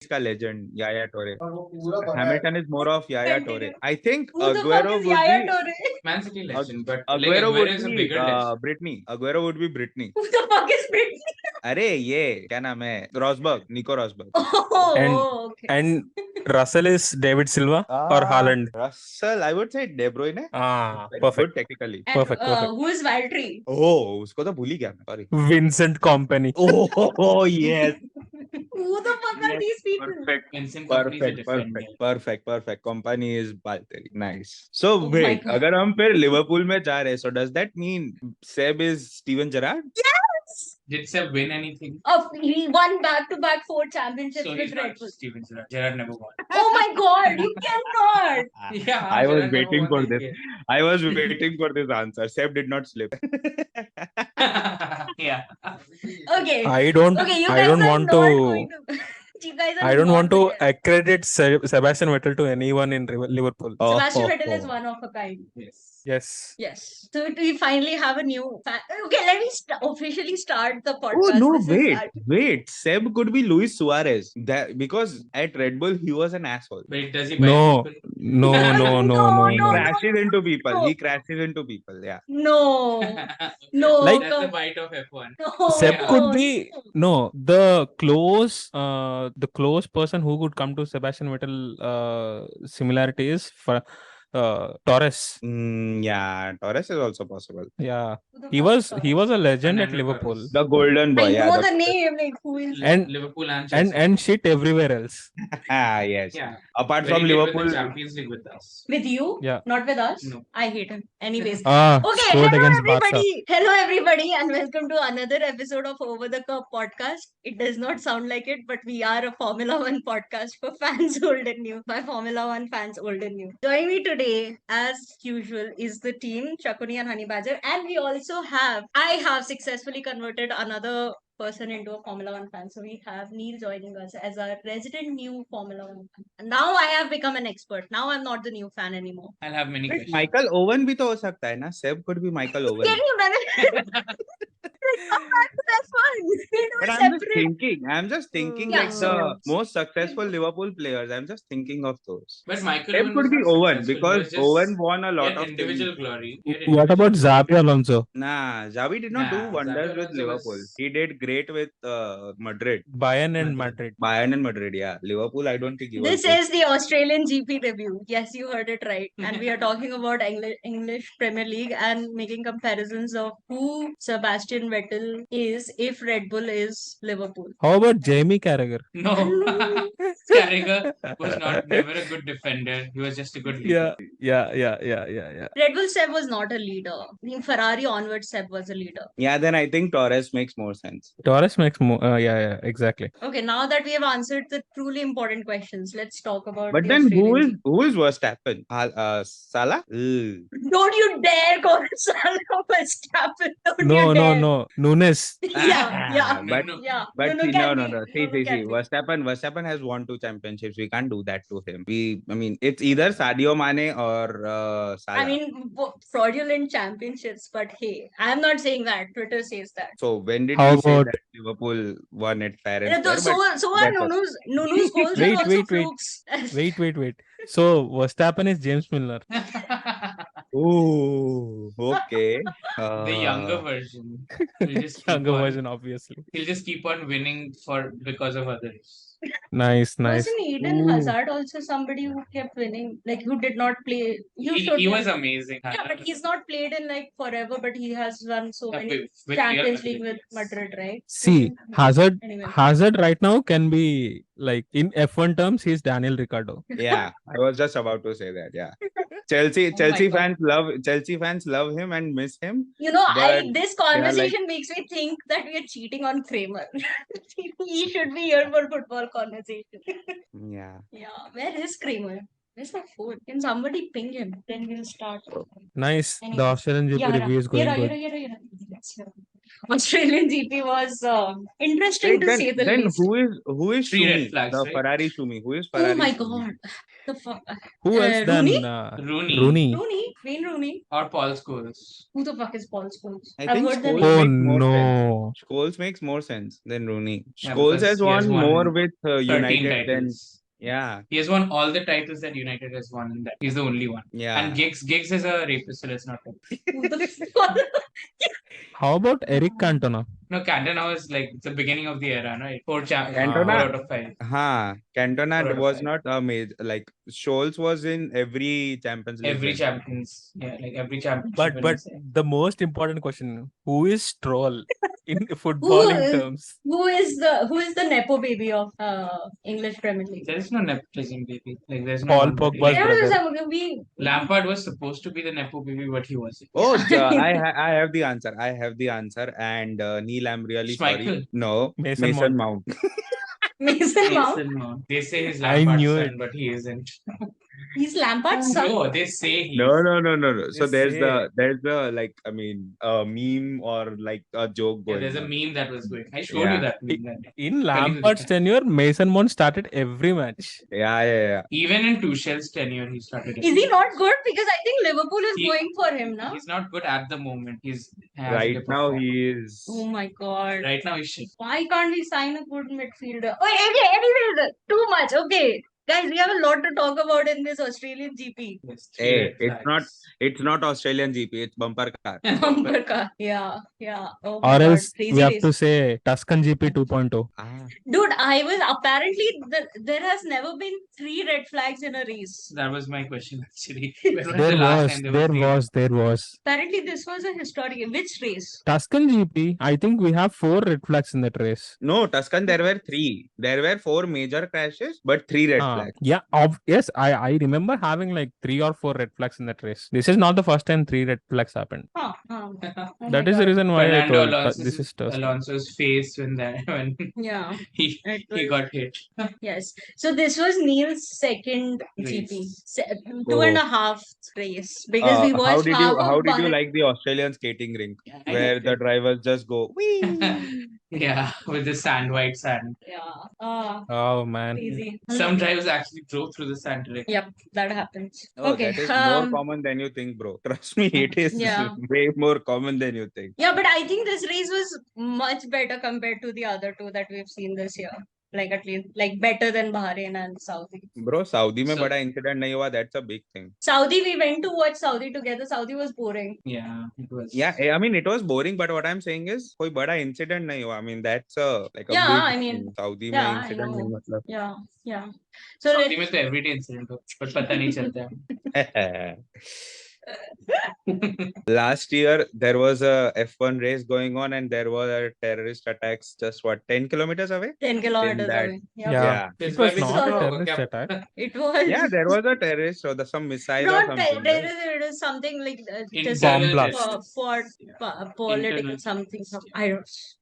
का legend, Yaya Toure. Hamilton is more of Yaya Toure. Continue. I think Who the fuck Aguero is would Yaya be Toure? Man City legend, but like Aguero Aguero would is a be bigger legend. Britney. Aguero would be Britney. Who the fuck is Britney? अरे ये क्या नाम है? Rosberg, Nico Rosberg. And Oh, okay. and Russell is David Silva or Haaland. Russell, I would say De Bruyne. Perfect. Good technically. And Perfect. who is Valtteri? Oh, उसको तो भूल ही गया मैं. Sorry. Vincent Company. Oh yes. Who the fuck are these people? Vincent Kompany is a defender. Perfect. Company is Balotelli. Nice. So Oh my wait, God. अगर हम फिर Liverpool में जा रहे, so does that mean Seb is Steven Gerrard? Yes! Did Seb win anything? He won back-to-back 4 championships So with he's Red not Bull. Steven Gerrard. Gerrard never won. Oh my God, you cannot! Yeah, I was Gerrard never waiting won for the this. EPL. I was waiting for this answer. Seb did not slip. Yeah. Okay. I don't You I guys don't are want not to going to. You guys are I don't not want to going to- accredit Sebastian Vettel to anyone in Liverpool. Sebastian Vettel is one of a kind. Yes. Yes. So we finally have a new fan. Okay, let me officially start the podcast. Oh no, This is wait. Seb could be Luis Suarez. That because at Red Bull he was an asshole. Wait, does he buy No, people? no, no, no, No, no, He no. crashes into people. no. He crashes into people. Yeah. No. No. Like- That's the bite of F1. No. Seb Yeah. could be the close person who could come to Sebastian Vettel similarity is for Torres. Yeah. Torres is also possible. Yeah, Who the he fuck was a legend at Fernando Liverpool Torres. The golden boy. I Yeah. know the name. Like who is? And- Liverpool and Chelsea. and shit everywhere else. Yes. Yeah. Apart Very from good with Liverpool. the Champions League with us. With you? Yeah. Not with us? No. I hate him. Anyways. Ah, Okay, scored hello against Barca. everybody. Hello everybody, and welcome to another episode of Over the Cup podcast. It does not sound like it, but we are a Formula One podcast for fans old and new. By Formula One fans old and new. Joining me today, as usual, is the team Chakuni and Honey Badger, and we also I have successfully converted another person into a Formula One fan. So we have Neil joining us as our resident new Formula One fan. And now I have become an expert. Now I'm not the new fan anymore. I'll have many Wait, questions. Michael Owen भी तो हो सकता है ना? Seb could be Michael Owen. Can you manage? That's fun. We do But separate. I'm just thinking Yeah, like so- the most successful Liverpool players. I'm just thinking of those. But Michael Seb Owen could was be not Owen successful. He because was just- Owen won a he lot had of individual things. glory. He had What about individual Xabi Alonso? Nah, Xavi did not do Nah, wonders Xabi with Alonso Liverpool. was- He did great with Madrid. Bayern and Madrid. Madrid. Bayern and Madrid, yeah. Liverpool, I don't think he was This good. is the Australian GP review. Yes, you heard it right. And we are talking about English Premier League and making comparisons of who Sebastian Vettel is if Red Bull is Liverpool. How about Jamie Carragher? No. Carragher was never a good defender. He was just a good leader. Yeah. Red Bull Seb was not a leader. In Ferrari onwards, Seb was a leader. Yeah, then I think Torres makes more sense. Torres makes more. Yeah, exactly. Okay, now that we have answered the truly important questions, let's talk about But the then Australian who is Verstappen? Salah? Ugh. Don't you dare call Salah Verstappen. Don't you dare. No. Nunes. Yeah. But No. Yeah. But no, see, can no. be. See. Can be. Verstappen has won 2 championships. We can't do that to him. I mean, it's either Sadio Mane or Salah. I mean, fraudulent championships, but hey, I'm not saying that. Twitter says that. So when did How we say about- that Liverpool won it fair and Yeah, square? so are that's all. Nunu's goals Wait, are also wait. flukes. Wait. So Verstappen is James Milner. Oh, okay. The younger version. He'll just keep Younger on- version, obviously. He'll just keep on winning because of others. Nice. Wasn't Eden Ooh. Hazard also somebody who kept winning? Like who did not play? He was amazing. Yeah, but he's not played in like forever, but he has won so Yeah, many with Champions Real League with Madrid, Madrid, right? See, Hazard Anyway. Hazard right now can be like in F1 terms, he's Daniel Ricciardo. Yeah, I was just about to say that. Yeah, Chelsea Oh my fans love him and miss him. You know, But this are like- conversation makes me think that we are cheating on Kramer. He should be here for football conversation. Yeah. Yeah, where is Kramer? Where's my phone? Can somebody ping him? Then we'll start. Nice. Anyway. The Australian GP Yeah, review is going good. yeah. Australian GP was interesting to say the then least. who is Three red Shumi? flags, The right? Ferrari Shumi. Who is Oh Ferrari my Shumi? god. The fuck? Who else Rooney? than Rooney. Rooney? Wayne Rooney? Or Paul Scholes. Who the fuck is Paul Scholes? I I've think heard the Scholes name. Oh makes more sense. no. Scholes makes more sense than Rooney. Yeah, Scholes because has he has won won more with 13 United than titles. yeah. He has won all the titles that United has won in that. He's the only one. Yeah. And Giggs is a rapist, so let's not talk. Who the fuck? How about Eric Cantona? No, Cantona was like the beginning of the era, right? Four Cantona- out of 5. Cantona 4 out of was 5. not a major like Scholes was in every Champions League. Every win. champions, yeah, like every championship. But winner, say. the most important question: who is Stroll in footballing terms? Who is the nepo baby of English Premier League? There is no nepotism, baby. Like there's no Paul one that- Pogba's like, There was brother. Lampard was supposed to be the nepo baby, but he wasn't. Oh, I have the answer. I have the answer. And Neil, I'm really sorry. Schmeichel. No, Mason Mason Mount. Mason Mount. Mason Mount. They say he's I Lampard's knew son, it. but he isn't. He's Lampard's son. No, they say he. No. So They say. there's the like I mean a meme or like a joke Yeah, going there's a on. meme that was going. I showed Yeah. you that meme. That day. In Tell you Lampard's the- tenure, Mason Mount started every match. Yeah. Even in Tuchel's tenure, he started. Is he not good? Because I think Liverpool is He- going for him now. He's not good at the moment. He's has Right to now perform. he is. Oh my god. Right now he's shit. Why can't we sign a good midfielder? Oh, anyways, too much. Okay. Guys, we have a lot to talk about in this Australian GP. Yes, Hey, three red flags. it's not Australian GP. It's bumper car. Bumper car. Yeah. Oh my Or god. else Crazy we have race. to say Tuscan GP 2.0. Ah, Dude, I was apparently there has never been 3 red flags in a race. That was my question actually. When was the last time There was. Apparently, this was a historic. Which race? Tuscan GP, I think we have 4 red flags in that race. no, Tuscan. There were 3. There were 4 major crashes, but 3 red flags. Yeah, yes, I remember having like 3 or 4 red flags in that race. This is not the first time 3 red flags happened. Oh my That is the God. reason why I Fernando told this is Tuscan. Alonso's face when Yeah. he It he was- got hit. Yes. So this was Neil's second GP, Race. 2.5 race because we watched how did you Bahrain. like the Australian skating rink Yeah, I where liked the it. drivers just go wee? Yeah, with the white sand. Yeah. Oh man. Crazy. Some drivers actually drove through the sand directly. Yep, that happens. Oh, Okay. that is more common than you think, bro. Trust me, it is Yeah. way more common than you think. Yeah, but I think this race was much better compared to the other two that we've seen this year. Like at least like better than Bahrain and Saudi. Bro, Saudi में So- बड़ा incident नहीं हुआ. That's a big thing. Saudi, we went to watch Saudi together. Saudi was boring. Yeah, it was. Yeah, I mean it was boring, but what I'm saying is कोई बड़ा incident नहीं हुआ. I mean that's a like a Yeah, big I mean, thing. Saudi yeah, में I incident know. नहीं मतलब. Yeah. So Saudi में तो everyday incident हो, but पता नहीं चलता. Last year there was a F1 race going on and there was a terrorist attacks just 10 kilometers away? 10 kilometers that- away. Yeah. Yeah. It was This not guy a was terrorist attack. It was Yeah, there was a terrorist or some missile or not something. right? terrorism, it was something like just Bomb blast. political Internal something. I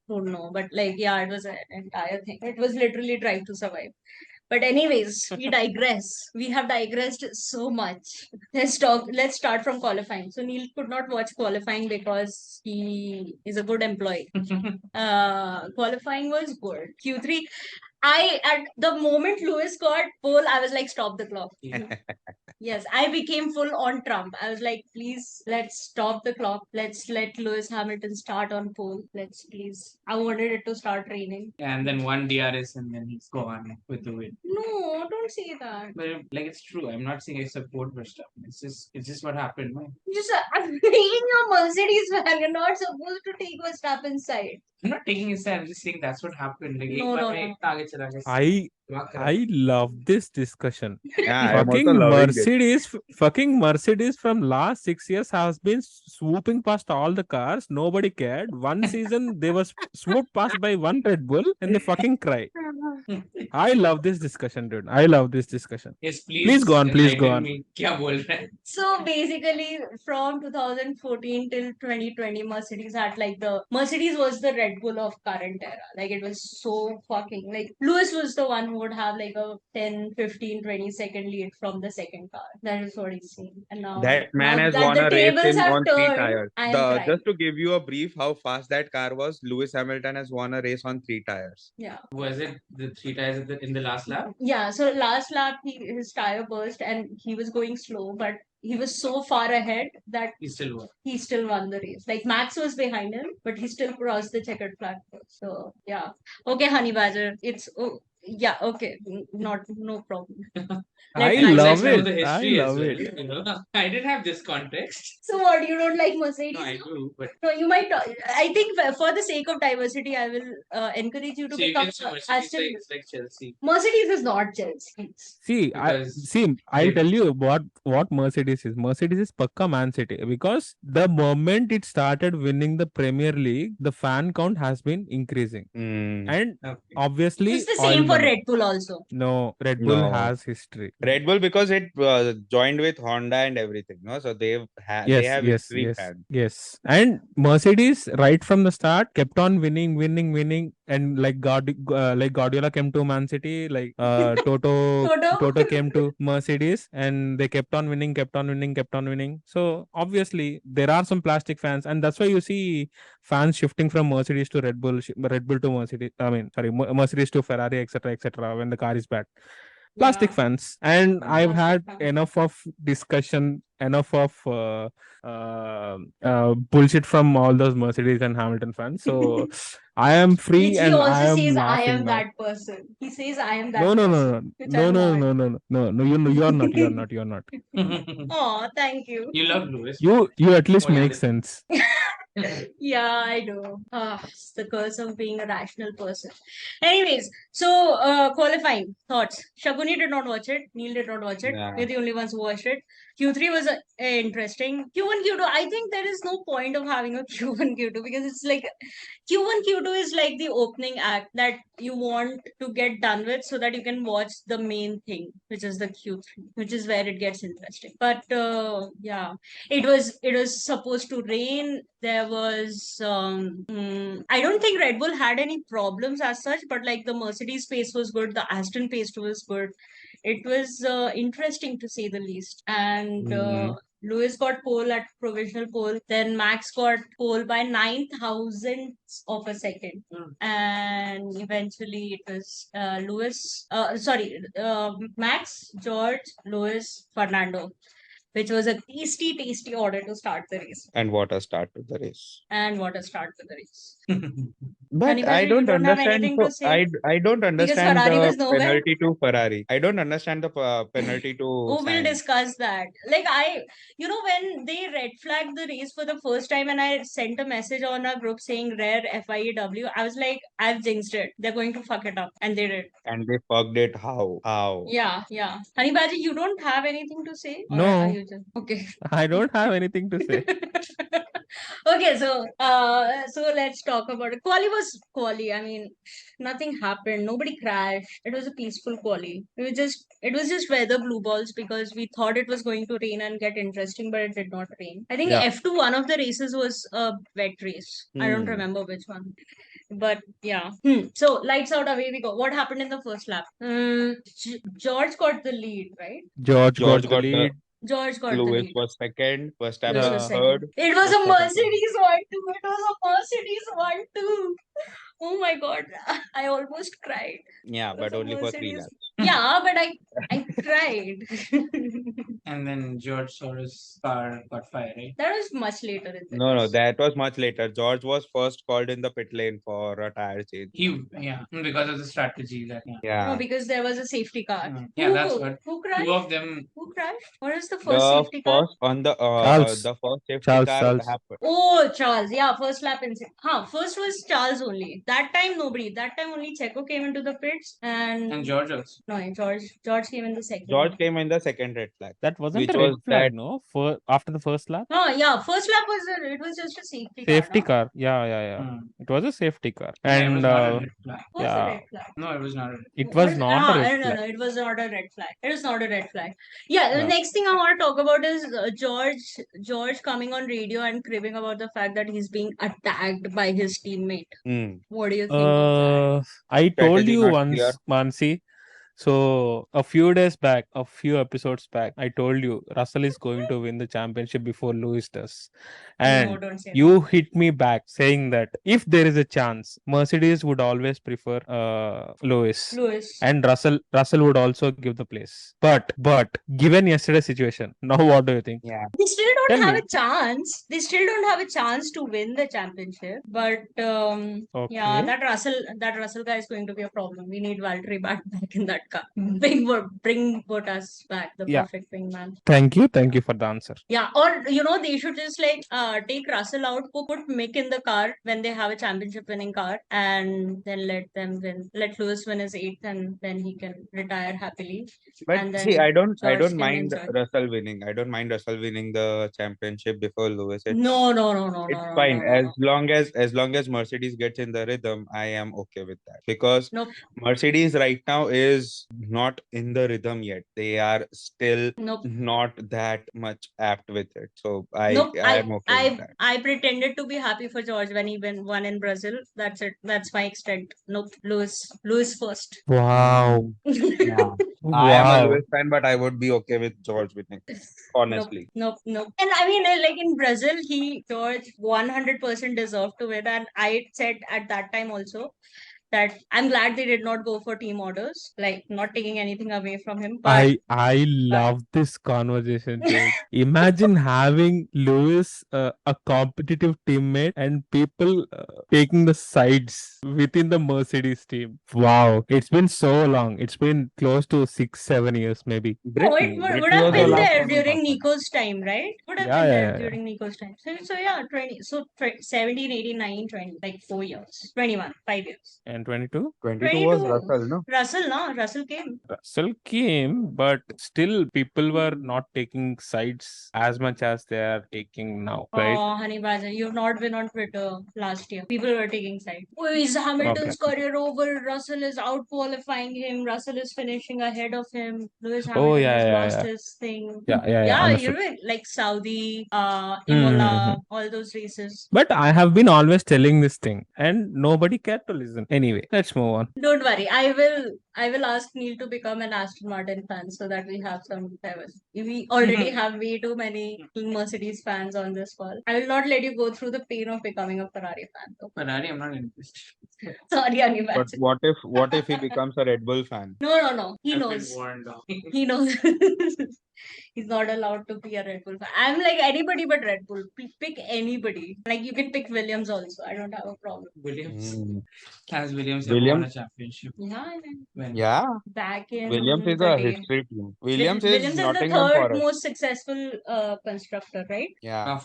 don't know, but like yeah, it was an entire thing. It was literally trying to survive. But anyways, we digress. We have digressed so much. Let's start from qualifying. So Neil could not watch qualifying because he is a good employee. Qualifying was good. Q3. At the moment Lewis got pole, I was like, stop the clock. Yes, I became full on Trump. I was like, please, let's stop the clock. Let's let Lewis Hamilton start on pole. Let's please. I wanted it to start raining. And then one DRS and then he's gone with the win. No, don't say that. But like it's true. I'm not saying I support Verstappen. It's just what happened. Man. Just I'm being a Mercedes fan. You're not supposed to take Verstappen's side. I'm not taking his side. I'm just saying that's what happened. Like No, एक no, बार में no. आगे चला गया. I love this discussion. Yeah, I'm also Fucking loving this. Mercedes from last 6 years has been swooping past all the cars. Nobody cared. One season they were swooped past by one Red Bull and they fucking cry. I love this discussion, dude. I love this discussion. Yes, please. Please go on, please go enlighten on. me. क्या बोल रहा है? So basically, from 2014 till 2020, Mercedes was the Red Bull of current era. Like it was so fucking like Lewis was the one who would have like a 10, 15, 20-second lead from the second car. That is what he's saying. And That man now has that won the a race tables have on 3 tires. turned, I am crying. Just to give you a brief how fast that car was, Lewis Hamilton has won a race on 3 tires. Yeah. Was it the 3 tires in the last lap? Yeah, so last lap his tire burst and he was going slow, but he was so far ahead that He still won. he still won the race. Like Max was behind him, but he still crossed the checkered flag first. So yeah. Okay, Honey Badger. It's yeah, okay. Not no problem. I Let's Would like love to know it. the I history as love well. it. You know, I didn't have this context. So what, you don't like Mercedes? No, I do, but No, you might. I think for the sake of diversity, I will encourage you to so you become can say Mercedes Aston. it's like Chelsea Mercedes is not Chelsea. See, because I'll they- tell you what Mercedes is. Mercedes is Pakka Man City because the moment it started winning the Premier League, the fan count has been increasing, and okay. obviously It's the oil same for money. Red Bull also. No, Red Bull No. has history. Red Bull because it joined with Honda and everything, no? So they have history fans. Yes. And Mercedes, right from the start, kept on winning, and like Guardiola came to Man City, like Toto came to Mercedes, and they kept on winning. So obviously there are some plastic fans, and that's why you see fans shifting from Mercedes to Red Bull, Red Bull to Mercedes. I mean, sorry, Mercedes to Ferrari, etc., when the car is bad. Plastic Yeah. fans, and I've Plastic had fans. enough of discussion, enough of bullshit from all those Mercedes and Hamilton fans. So I am free Which he and I also am says, I laughing am now. that person. He says, I am that No, person. Which I'm not. you're not. Oh, thank you. You love Lewis. You at least What do you make sense. Yeah, I know. It's the curse of being a rational person. Anyways, so qualifying thoughts. Shaguni did not watch it. Neil did not watch it. Yeah. We're the only ones who watched it. Q3 was interesting. Q1, Q2. I think there is no point of having a Q1, Q2 because it's like Q1, Q2 is like the opening act that you want to get done with so that you can watch the main thing, which is the Q3, which is where it gets interesting. But yeah, it was supposed to rain. There was I don't think Red Bull had any problems as such, but like the Mercedes pace was good, the Aston pace was good. It was interesting to say the least. And Lewis got pole at provisional pole. Then Max got pole by 9 thousandths of a second. And eventually it was Max, George, Lewis, Fernando, which was a tasty order to start the race. And what a start to the race. And what a start to the race. But Honey I Badger, you don't don't have understand. anything to So say? I don't understand Ferrari the was nowhere? penalty to Ferrari. I don't understand the penalty to Oh, we'll Sainz. discuss that. Like when they red flagged the race for the first time and I sent a message on our group saying rare FIEW, I was like, I've jinxed it. They're going to fuck it up. And they did. And they fucked it. How? Yeah. Honey Badger, you don't have anything to say? Or No. are you just okay? I don't have anything to say. Okay, so let's talk about it. Quali. I mean, nothing happened. Nobody crashed. It was a peaceful quali. It was just weather blue balls because we thought it was going to rain and get interesting, but it did not rain. I think Yeah. F2 one of the races was a wet race. I don't remember which one. But yeah. So lights out, away we go. What happened in the first lap? George got the lead, right? George got George the got the lead. George got the Lewis lead. was second. Verstappen Lewis Yeah. was was second. third. It was a Verstappen was- Mercedes 1-2. It was a Mercedes 1-2. Oh my god, I almost cried. Yeah, It was but a only for 3 Mercedes. laps. Yeah, but I cried. And then George Soros' car got fire, right? That was much later in the No, race. that was much later. George was first called in the pit lane for a tire change. Because of the strategy that No, Yeah. because there was a safety car. yeah, that's what Who crashed? two of them. Who crashed? What is the first The safety car? first on the Charles. the first safety Charles, car Charles. happened. Oh, Charles. Yeah, first lap incident. First was Charles only. That time nobody. That time only Checo came into the pits And George also. no, George came in the second. George came in the second red flag. That wasn't Which a red was flag, that- no? For after the first lap. Oh yeah, first lap it was just a safety car. Safety no? car. Yeah. Hmm. It was a safety car. Yeah, it was And not a red flag. Was a yeah. red flag. No, it was not a red It was not a red no, flag. it was not a red flag. It was not a red flag. Yeah, the Yeah. next thing I want to talk about is George coming on radio and cribbing about the fact that he's being attacked by his teammate. What do you think of that? I told Strategy you not once, clear. Mansi, So a few days back, a few episodes back, I told you Russell is going to win the championship before Lewis does. No, And don't say that. you hit me back saying that if there is a chance, Mercedes would always prefer Lewis. Lewis. And Russell would also give the place. But given yesterday's situation, now what do you think? Yeah. They still don't Tell have me. a chance. They still don't have a chance to win the championship. But yeah, Okay. that Russell guy is going to be a problem. We need Valtteri back in that car. Bring Bottas back, the Yeah. perfect wingman. Thank you for the answer. Yeah, or they should just like take Russell out, put Mick in the car when they have a championship winning car, and then let them win. Let Lewis win his eighth, and then he can retire happily. But And see, then I George don't can mind enjoy. Russell winning. I don't mind Russell winning the championship before Lewis. No, It's fine as long as Mercedes gets in the rhythm. I am okay with that because Nope. Mercedes right now is not in the rhythm yet. They are still Nope. not that much apt with it. So Nope. I am okay with that. I pretended to be happy for George when he won in Brazil. That's it. That's my extent. Nope. Lewis first. Wow. Yeah. I am a Lewis fan, but I would be okay with George winning. Honestly. Nope. And I mean, like in Brazil, George 100% deserved to win. And I said at that time also that I'm glad they did not go for team orders, like not taking anything away from him. But I love this conversation, Jake. Imagine having Lewis, a competitive teammate, and people taking the sides within the Mercedes team. Wow, it's been so long. It's been close to 6, 7 years, maybe. no, it would Brittany have was the been last there time it during happened. Nico's time, right? Would have Yeah, been yeah, there yeah, yeah. during Nico's time. So yeah, 20. So 17, 18, 19, 20, like 4 years. 21, 5 years. And 22. 22 was 22. Russell, no? Russell came. Russell came, but still people were not taking sides as much as they are taking now, right? Oh, honey badger, you've not been on Twitter last year. People were taking sides. Oh, is Hamilton's career over? Russell is out qualifying him. Russell is finishing ahead of him. Lewis Oh, Hamilton yeah, has yeah, lost yeah. his thing. Yeah, Yeah, understood. like Saudi, Mm-hmm. Imola, all those races. But I have been always telling this thing, and nobody cared to listen. Anyway, let's move on. Don't worry, I will ask Neil to become an Aston Martin fan so that we have some diversity. We already have way too many Mercedes fans on this call. I will not let you go through the pain of becoming a Ferrari fan though. Ferrari, I'm not interested. Sorry, Honey But badger. what if he becomes a Red Bull fan? No. He I've been knows. warned off. He knows. He's not allowed to be a Red Bull fan. I'm like anybody but Red Bull. Pick anybody. Like you can pick Williams also. I don't have a problem. Williams. Mm. Has Williams ever won a Williams, championship? Yeah, I know. When? yeah. Back in Williams is the a day. history team. Williams is Williams is the Nottingham third Forest. most successful constructor, right? Yeah.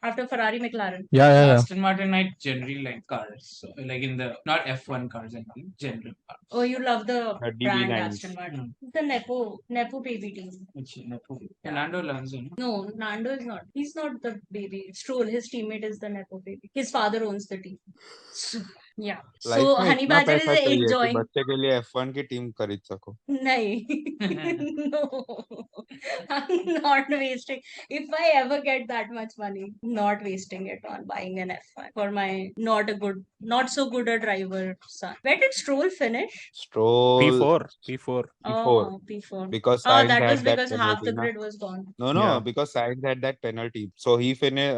After Ferrari, McLaren. Yeah. Aston Martin, I generally like cars. So, like in the not F1 cars and all, general cars. Oh, you love the brand DB9s. Aston Martin. The Nepo baby team. Which Fernando Alonso, no? No, Nando is not. He's not the baby. Stroll, his teammate, is the Nepo baby. His father owns the team. So, yeah. Life So में Honey इतना Badger is पैसा चाहिए कि enjoying. बच्चे के लिए F1 की team खरीद सको. नहीं. No. I'm not wasting. If I ever get that much money, not wasting it on buying an F1 for my not so good a driver son. Where did Stroll finish? Stroll P4. P4 Oh, P4. because Oh, Sainz that was had that because half penalty. the Na? grid was gone. No, Yeah. because Sainz had that penalty. So he finished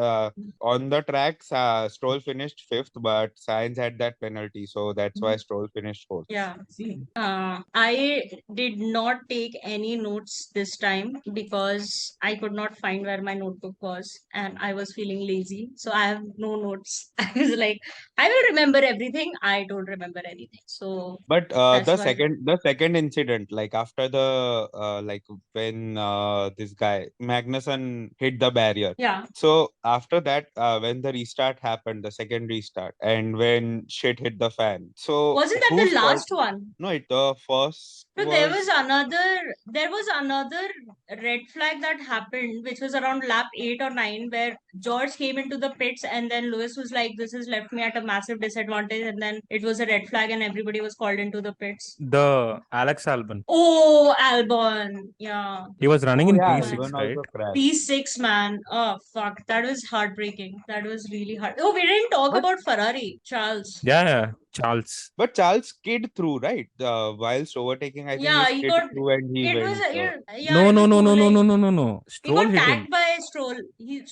on the track. Stroll finished fifth, but Sainz had that penalty. So that's why Stroll finished fourth. Yeah. See, I did not take any notes this time because I could not find where my notebook was and I was feeling lazy. So I have no notes. I was like, I will remember everything. I don't remember anything. So But that's the why. second incident, like after the like when this guy Magnussen hit the barrier. Yeah. So after that, when the restart happened, the second restart, and when shit hit the fan. So Wasn't that whose the fault? last one? No, the first So there was another red flag that happened, which was around lap 8 or 9, where George came into the pits and then Lewis was like, "This has left me at a massive disadvantage," and then it was a red flag and everybody was called into the pits. The Alex Albon. Oh, Albon, yeah, He was running Oh in yeah, P6, Albon right? also crashed. P6 man. Oh fuck, that was heartbreaking. That was really hard. Oh, we didn't talk But about Ferrari, Charles. Yeah. Charles. But Charles skid through, right? Whilst overtaking, I think Yeah, he he skid got. through and he It was went. yeah. No, It no, was no, more no, no, like no, no, no, no. he Stroll got hit him. tagged by Stroll.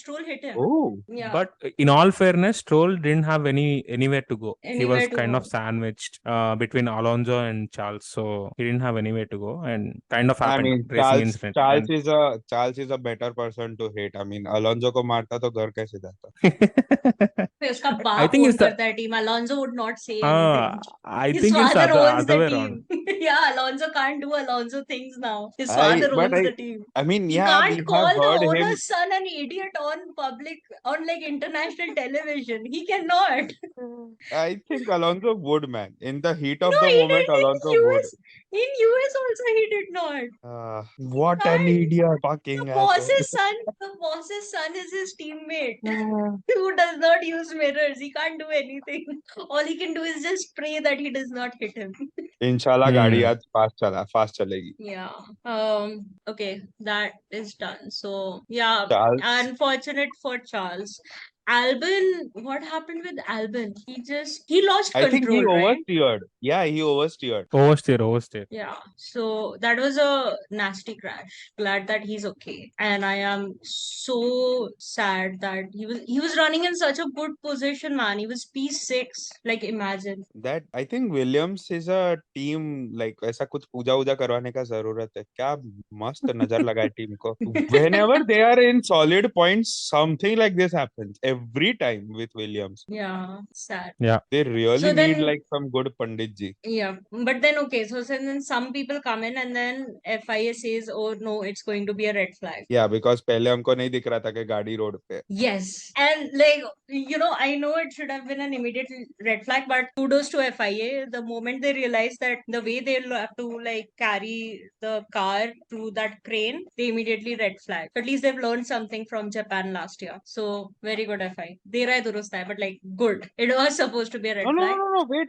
Stroll hit him. Oh, Yeah. But in all fairness, Stroll didn't have anywhere to go. He Anywhere was to kind go. of sandwiched between Alonso and Charles, so he didn't have anywhere to go, and kind of I happened mean, racing incident. And Charles is a better person to hit. I mean, Alonso को मारता तो घर कैसे जाता? फिर उसका I बाप think own it's the करता है team. Alonso would not say anything. I His think it's father owns other the way team. around. Yeah, Alonso can't do Alonso things now. His father But owns the team. I mean, He yeah, we can't have call the heard him. owner's son an idiot on like international television. He cannot. I think Alonso would, man. In the heat No, of the he moment, didn't Alonso in would. US. In US also he did not. What an Can't. idiot! Fucking asshole. The boss's son is his teammate who does not use mirrors. He can't do anything. All he can do is just pray that he does not hit him. इंशाल्लाह गाड़ी Hmm. आज fast चलेगी. Yeah. Okay, that is done. So yeah, Charles, unfortunate for Charles. Albon, what happened with Albon? He lost I think he control, right? oversteered. Yeah, he oversteered. Oversteer. Yeah, so that was a nasty crash. Glad that he's okay. And I am so sad that he was running in such a good position, man. He was P6. Like imagine. That I think Williams is a team like ऐसा कुछ पूजा वूजा करवाने का जरूरत है. क्या मस्त नजर लगा है टीम को. Whenever they are in solid points, something like this happens every time with Williams. Yeah, sad. Yeah. They really So need then- like some good Pandit ji. Yeah, but then okay, so then some people come in and then FIA says, oh no, it's going to be a red flag. Yeah, because पहले हमको नहीं दिख रहा था कि गाड़ी road पे है. Yes. And like, I know it should have been an immediate red flag, but kudos to FIA. The moment they realized that the way they'll have to like carry the car through that crane, they immediately red flag. At least they've learned something from Japan last year. So very good FIA. दे रहा है दुरुस्त है, but like good. It was supposed to be a red flag. No. Wait.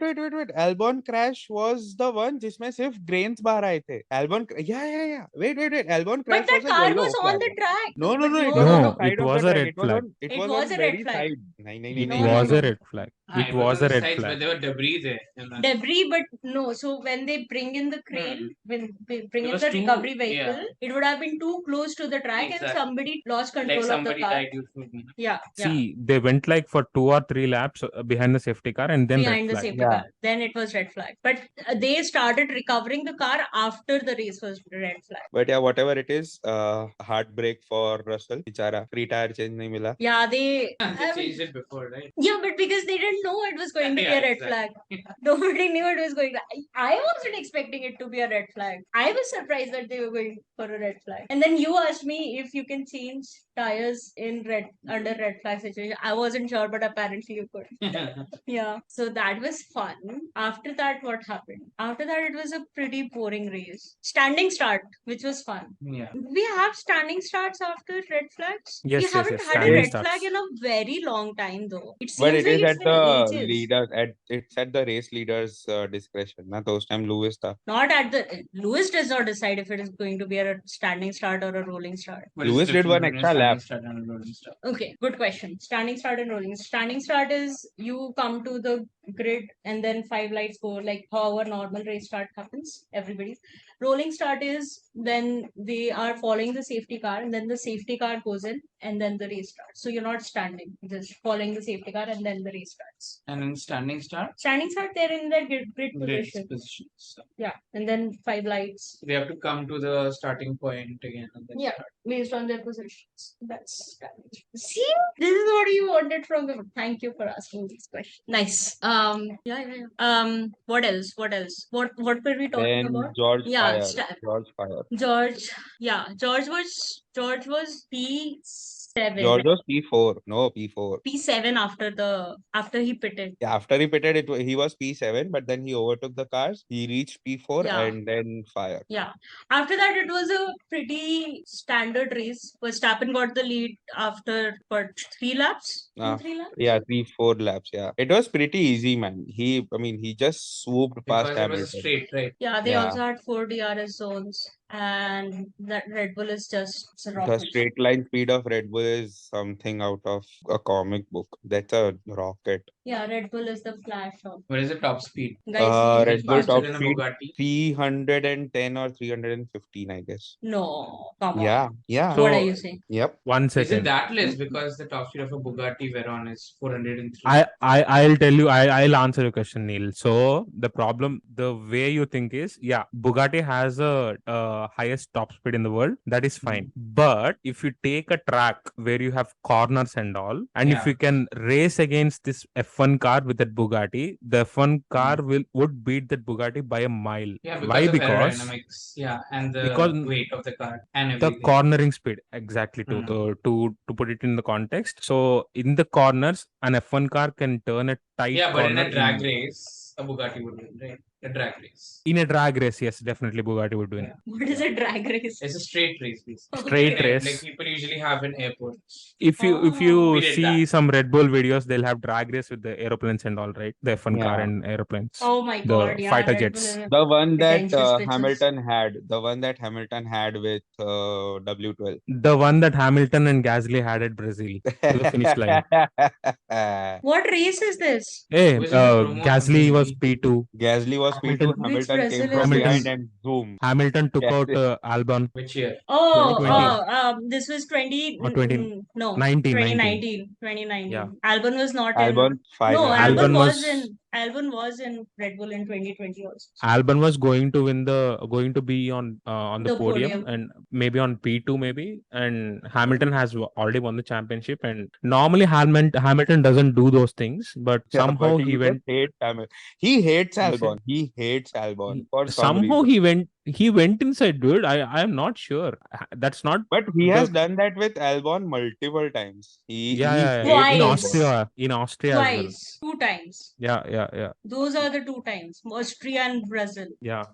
Albon crash was the one जिसमें सिर्फ grains बाहर आए थे. Yeah. Wait. Albon crash But that was a car yellow was on flag. the track. No. But It was No, on the side it of was the a track. red flag. It It was was on a red very flag. side. It No, was no. a red flag. Ah, It was on a the red sides, flag. but there were debris there. And then- Debris, but no. So when they bring in the crane, when they bring It in was the too- recovery yeah. vehicle, it would have been too close to the track and Exactly. somebody lost control like of the somebody car. died due to me. Yeah. See, they went like for 2 or 3 laps behind the safety car and then Behind red the flag. safety Yeah. car. Then it was red flag. But they started recovering the car after the race was red flag. But yeah, whatever it is, heartbreak for Russell. बेचारा free tire change नहीं मिला. Yeah, They I mean, changed it before, right? yeah, but because they didn't know it was going to be Yeah, a red exactly. flag. Nobody knew it was going to. I wasn't expecting it to be a red flag. I was surprised that they were going for a red flag. And then you asked me if you can change tires in under red flag situation. I wasn't sure, but apparently you could. Yeah. So that was fun. After that, what happened? After that, it was a pretty boring race. Standing start, which was fun. Yeah. We have standing starts after red flags. Yes, We yes, haven't yes, had a standing red starts. flag in a very long time, though. It seems But it like is it's at been the ages. leader it's at the race leader's discretion. ना तो उस time Lewis था. Not at the Lewis does not decide if it is going to be a standing start or a rolling start. What is Lewis the did difference one between extra standing lap. start and a rolling start? Okay, good question. Standing start and rolling. Standing start is you come to the grid and then 5 lights go like how a normal race start happens. Everybody's rolling start is then they are following the safety car and then the safety car goes in and then the race starts. So you're not standing, just following the safety car and then the race starts. And in standing start, Standing start, they're in their grid race position. position. So Yeah, and then 5 lights they have to come to the starting point again. And then Yeah. start. based on their positions. That's strategy. See, this is what you wanted from me. Thank you for asking these questions. Nice. Yeah. What else? What were we talking Then about? George Yeah, Fire. George Fire. George. Yeah, George was P7. George was P4. No, P4. P7 after he pitted. Yeah, after he pitted it, he was P7, but then he overtook the cars. He reached P4 Yeah. and then Fire. Yeah. After that, it was a pretty standard race. Verstappen got the lead after what 3 laps? Ah, 3 laps? Yeah, 3-4 laps. Yeah, it was pretty easy, man. He just swooped past Because it was Hamilton. straight, right? Yeah, they Yeah. also had 4 DRS zones. and that Red Bull is just it's a The rocket. straight line speed of Red Bull is something out of a comic book. That's a rocket. Yeah, Red Bull is the flash of. What is the top speed? Guys, Is Red it Bull faster top than a speed Bugatti? 310 or 315, I guess. no, come Yeah, on. yeah. What are So you saying? Yep. 1 Is it second. that less because the top speed of a Bugatti Veyron is 403? I'll tell you. I'll answer your question, Neil. So the problem, the way you think is, yeah, Bugatti has a highest top speed in the world. That is fine. But if you take a track where you have corners and all, and if Yeah. you can race against this F1 car with that Bugatti, the F1 car would beat that Bugatti by a mile. Yeah, Why? because of Because aerodynamics, yeah, and because the weight of the car and the everything. cornering speed, exactly, to put it in the context. So in the corners, an F1 car can turn a tight Yeah, but in corner a drag race, a Bugatti would win, right? A drag race. in a drag race. Yes, definitely Bugatti would win. Yeah. What is a drag race? It's a straight race, basically. Straight Okay. Like race. people usually have in airports. If you Oh. We did see that. some Red Bull videos, they'll have drag race with the aeroplanes and all, right? The F1 car Yeah. and aeroplanes, Oh my the god, yeah, fighter Red Bull jets. is The one that pretentious bitches. Hamilton had with W12. The one that Hamilton and Gasly had at Brazil to the finish line. What race is this? Hey, Was it a promo or something Gasly was maybe? P2. Gasly was P2, Hamilton, Which Hamilton came Brazil is from behind this? Hamilton, and zoom. Hamilton took Yes. out Albon. Which year? Oh, 2020 this was 20, or 20, no, 19. 2019, 2019. Yeah. Albon was not in, Albon 5 no, laps. Albon Albon was was in Red Bull in 2020 also. Albon was going to be on the The podium podium. and maybe on P2 maybe, and Hamilton has already won the championship, and normally Hamilton doesn't do those things, but Yeah, somehow but he he just went. hates Hamilton. He hates He said Albon. He hates Albon for some somehow reason. he went inside, dude. I am not sure. That's not But he has the. done that with Albon multiple times. Yeah, He yeah, yeah. hates In Albon. Twice. Austria as well. Twice. 2 times. Yeah. Those are the 2 times. Austria and Brazil. Yeah.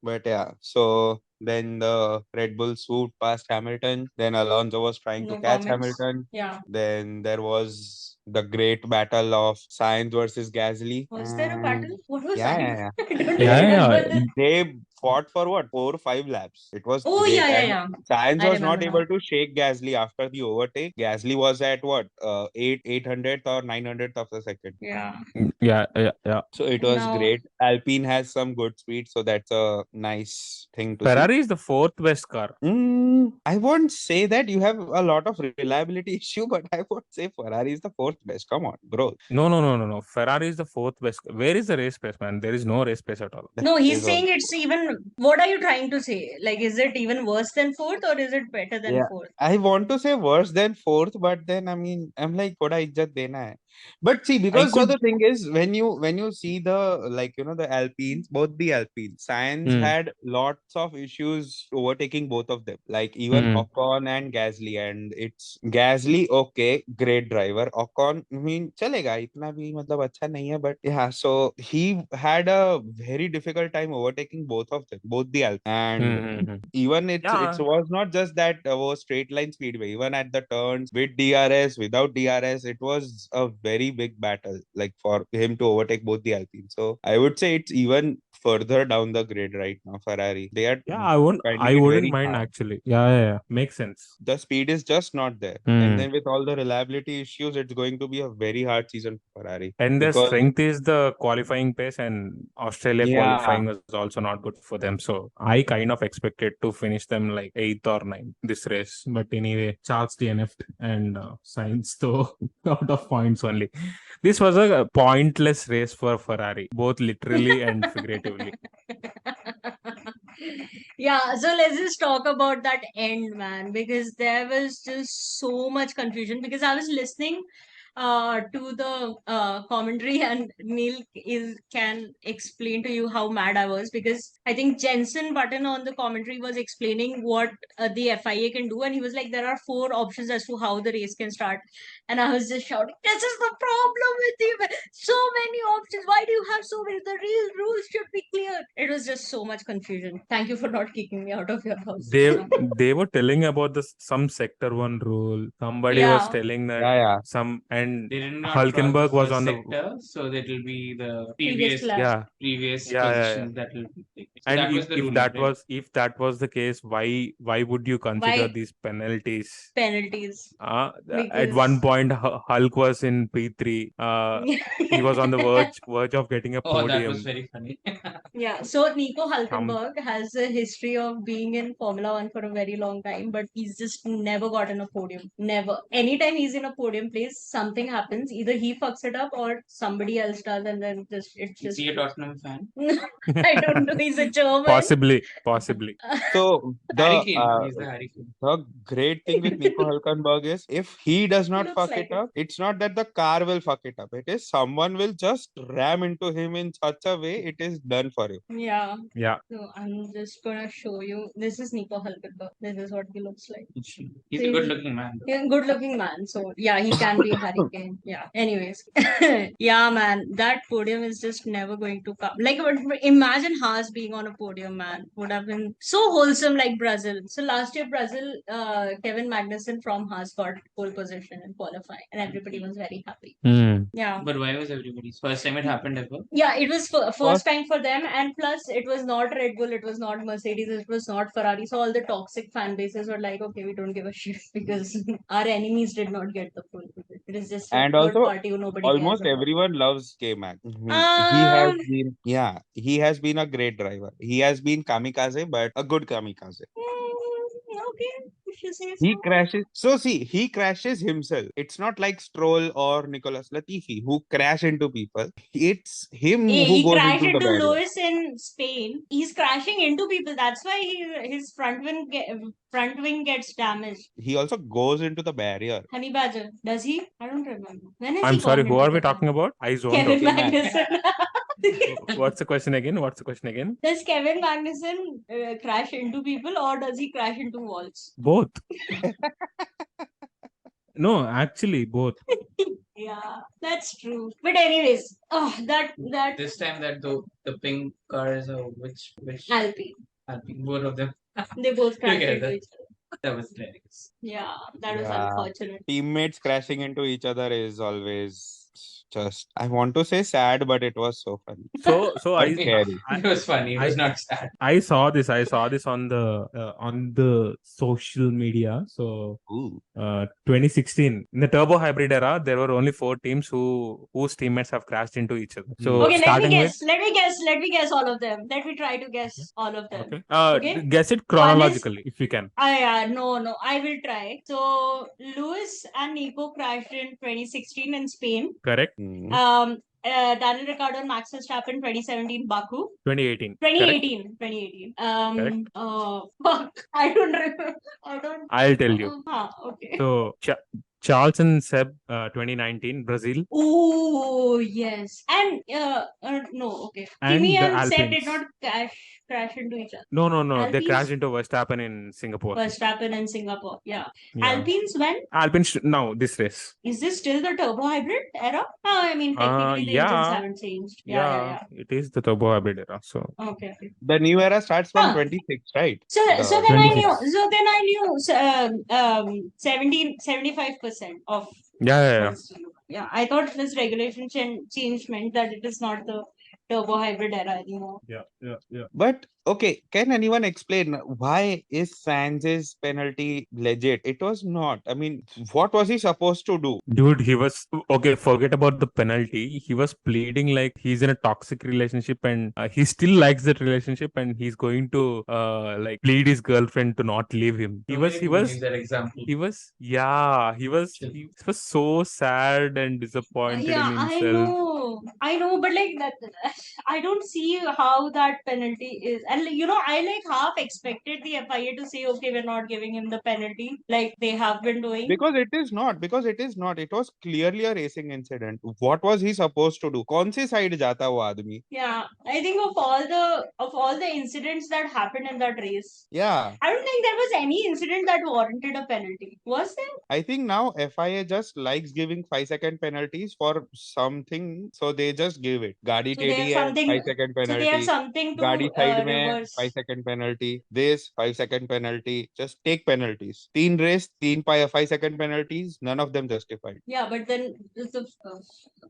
But yeah, so then the Red Bull swooped past Hamilton. Then Alonso was trying to No catch comments. Hamilton. Yeah. Then there was the great battle of Sainz versus Gasly. Was there a battle? What was Yeah, that? yeah, I don't yeah. remember this. They fought for what, 4 or 5 laps. It was Oh, great. yeah. And Sainz I was not remember now. able to shake Gasly after the overtake. Gasly was at what, 800th or 900th of a second. Yeah. Yeah. So it was Now, great. Alpine has some good speed, so that's a nice thing to see. Ferrari is the fourth best car. I won't say that. You have a lot of reliability issue, but I won't say Ferrari is the fourth best. Come on, bro. No. Ferrari is the fourth best. Where is the race pace, man? There is no race pace at all. no, That he's is all. saying it's even. What are you trying to say? Like, is it even worse than fourth or is it better than Yeah, fourth? I want to say worse than fourth, but then I mean, I'm like, thoda इज्जत देना है. But see, I because so could. the thing is, when you see the, like, the Alpines, both the Alpines, Sainz Hmm. had lots of issues overtaking both of them. Like even Hmm. Ocon and Gasly, and it's Gasly, okay, great driver. Ocon, I mean, चलेगा इतना भी मतलब अच्छा नहीं है, but yeah, so he had a very difficult time overtaking both of them, both the Alpines, and even it Yeah. was not just that was straight line speedway. Even at the turns with DRS, without DRS, it was a very big battle, like for him to overtake both the Alpines. So I would say it's even further down the grid right now. Ferrari, they are Yeah, finding I it wouldn't very mind hard. actually. Yeah. Makes sense. The speed is just not there, and then with all the reliability issues, it's going to be a very hard season for Ferrari And their because strength is the qualifying pace, and Australia yeah. qualifying was also not good for them. So I kind of expected to finish them like eighth or ninth this race. But anyway, Charles DNF'd and Sainz though out of points only. This was a pointless race for Ferrari, both literally and figuratively. Yeah, so let's just talk about that end, man, because there was just so much confusion because I was listening to the commentary and Neil can explain to you how mad I was because I think Jensen Button on the commentary was explaining what the FIA can do and he was like there are 4 options as to how the race can start and I was just shouting this is the problem with you so many options why do you have so many the real rules should be clear it was just so much confusion thank you for not kicking me out of your house They were telling about some sector 1 rule. Somebody was yeah telling that Yeah, some, and and They did not cross the Hulkenberg was first on the sector, so that will be the Previous lap. yeah. previous Yeah, yeah, yeah. position that will be taken. So And that was the if ruling, that right? was the case, why would you consider Why these penalties? penalties? At Because one point, Hulk was in P3. He was on the verge of getting a Oh, that was podium. very funny. Yeah, so Nico Some Hulkenberg has a history of being in Formula One for a very long time, but he's just never gotten a podium. Never. Anytime he's in a podium place, something happens. Either he fucks it up or somebody else does, and then it's Is just. he a Tottenham fan? I don't know. He's a German. possibly. So Harry Kane. He's the Harry Kane. the great thing with Nico Hulkenberg is if he does not Looks fuck like it up, it's not that the car will fuck it up. It is someone will just ram into him in such a way it is done for you. Yeah. Yeah. So I'm just gonna show you. This is Nico Hulkenberg. This is what he looks like. He's a good-looking man. Yeah, good looking man. So yeah, he can be a hurricane. Yeah. Anyways. Yeah, man. That podium is just never going to come. Like imagine Haas being on a podium, man. Would have been so wholesome like Brazil. So last year Brazil, Kevin Magnussen from Haas got pole position in qualifying and everybody was very happy. Yeah. But why was everybody's first time it happened ever? Yeah, it was first First, time for them, and plus it was not Red Bull, it was not Mercedes, it was not Ferrari. So all the toxic fan bases were like, okay, we don't give a shit because our enemies did not get the full credit. It is just a and third also party who nobody cares almost about. everyone loves K-Mac. Um, He has been a great driver. He has been kamikaze, but a good kamikaze. okay, if you say He so. crashes. So see, he crashes himself. It's not like Stroll or Nicolas Latifi who crash into people. It's him who He goes crashed into the into barrier. Lewis in Spain. He's crashing into people. That's why his front wing gets damaged. He also goes into the barrier. Honey Badger, does he? I don't remember. When has I'm he sorry, gone who into are we the talking about? I zoned Kevin out. K-Mac. Magnussen. What's the question again? Does Kevin Magnussen crash into people or does he crash into walls? Both. No, actually, both. Yeah, that's true. But anyways, that This time that the pink car is which Alpine. Alpine, both of them They both crashed into together. each other. That was hilarious. Yeah, that was Yeah. unfortunate. Teammates crashing into each other is always just, I want to say sad, but it was so funny. So But I scary. It was funny. It was not sad. I saw this on the social media. So Ooh. 2016 in the turbo hybrid era, there were only 4 teams whose teammates have crashed into each other. So Okay, let me starting with guess. Let me guess all of them. Let me try to guess all of them. okay, Okay. guess it One is chronologically if you can. no, I will try. So Lewis and Nico crashed in 2016 in Spain. Correct. Daniel Ricciardo and Max Verstappen 2017 Baku. 2018. 2018. Correct. Fuck. I don't remember. I'll tell you. Okay. So Charles and Seb, 2019 Brazil, Oh yes. And no, okay. Kimi and the and Seb did Alpines. not crash into each other. No. They Alpines? crashed into Verstappen in Singapore. Verstappen in Singapore. Yeah. Yeah. Alpines when? Alpines now this race. Is this still the turbo hybrid era? Oh, I mean, technically the Yeah. engines haven't changed. Yeah. It is the turbo hybrid era. So Okay. The new era starts from Huh. 26, right? So The then I 26. knew. So then I knew. 75% of. yeah. Yeah, I thought this regulation change meant that it is not the turbo hybrid era anymore. Yeah. But okay, can anyone explain why is Sainz's penalty legit? It was not. I mean, what was he supposed to do? Dude, he was okay. Forget about the penalty. He was pleading like he's in a toxic relationship and he still likes that relationship and he's going to like plead his girlfriend to not leave him. He was that example. he was so sad and disappointed Yeah, in himself. I know, but like that, I don't see how that penalty is, and I like half expected the FIA to say, okay, we're not giving him the penalty, like they have been doing. Because it is not. It was clearly a racing incident. What was he supposed to do? कौन सी side जाता वो आदमी? Yeah, I think of all the incidents that happened in that race, Yeah. I don't think there was any incident that warranted a penalty. Was there? I think now FIA just likes giving 5-second penalties for something so so they just gave it. गाड़ी So they have टेढ़ी है, something. 5 second So they have penalty. something to गाड़ी side में है, reverse. 5 second penalty. This 5 second penalty. Just take penalties. 3 5 second penalties. None of them justified. Yeah, but then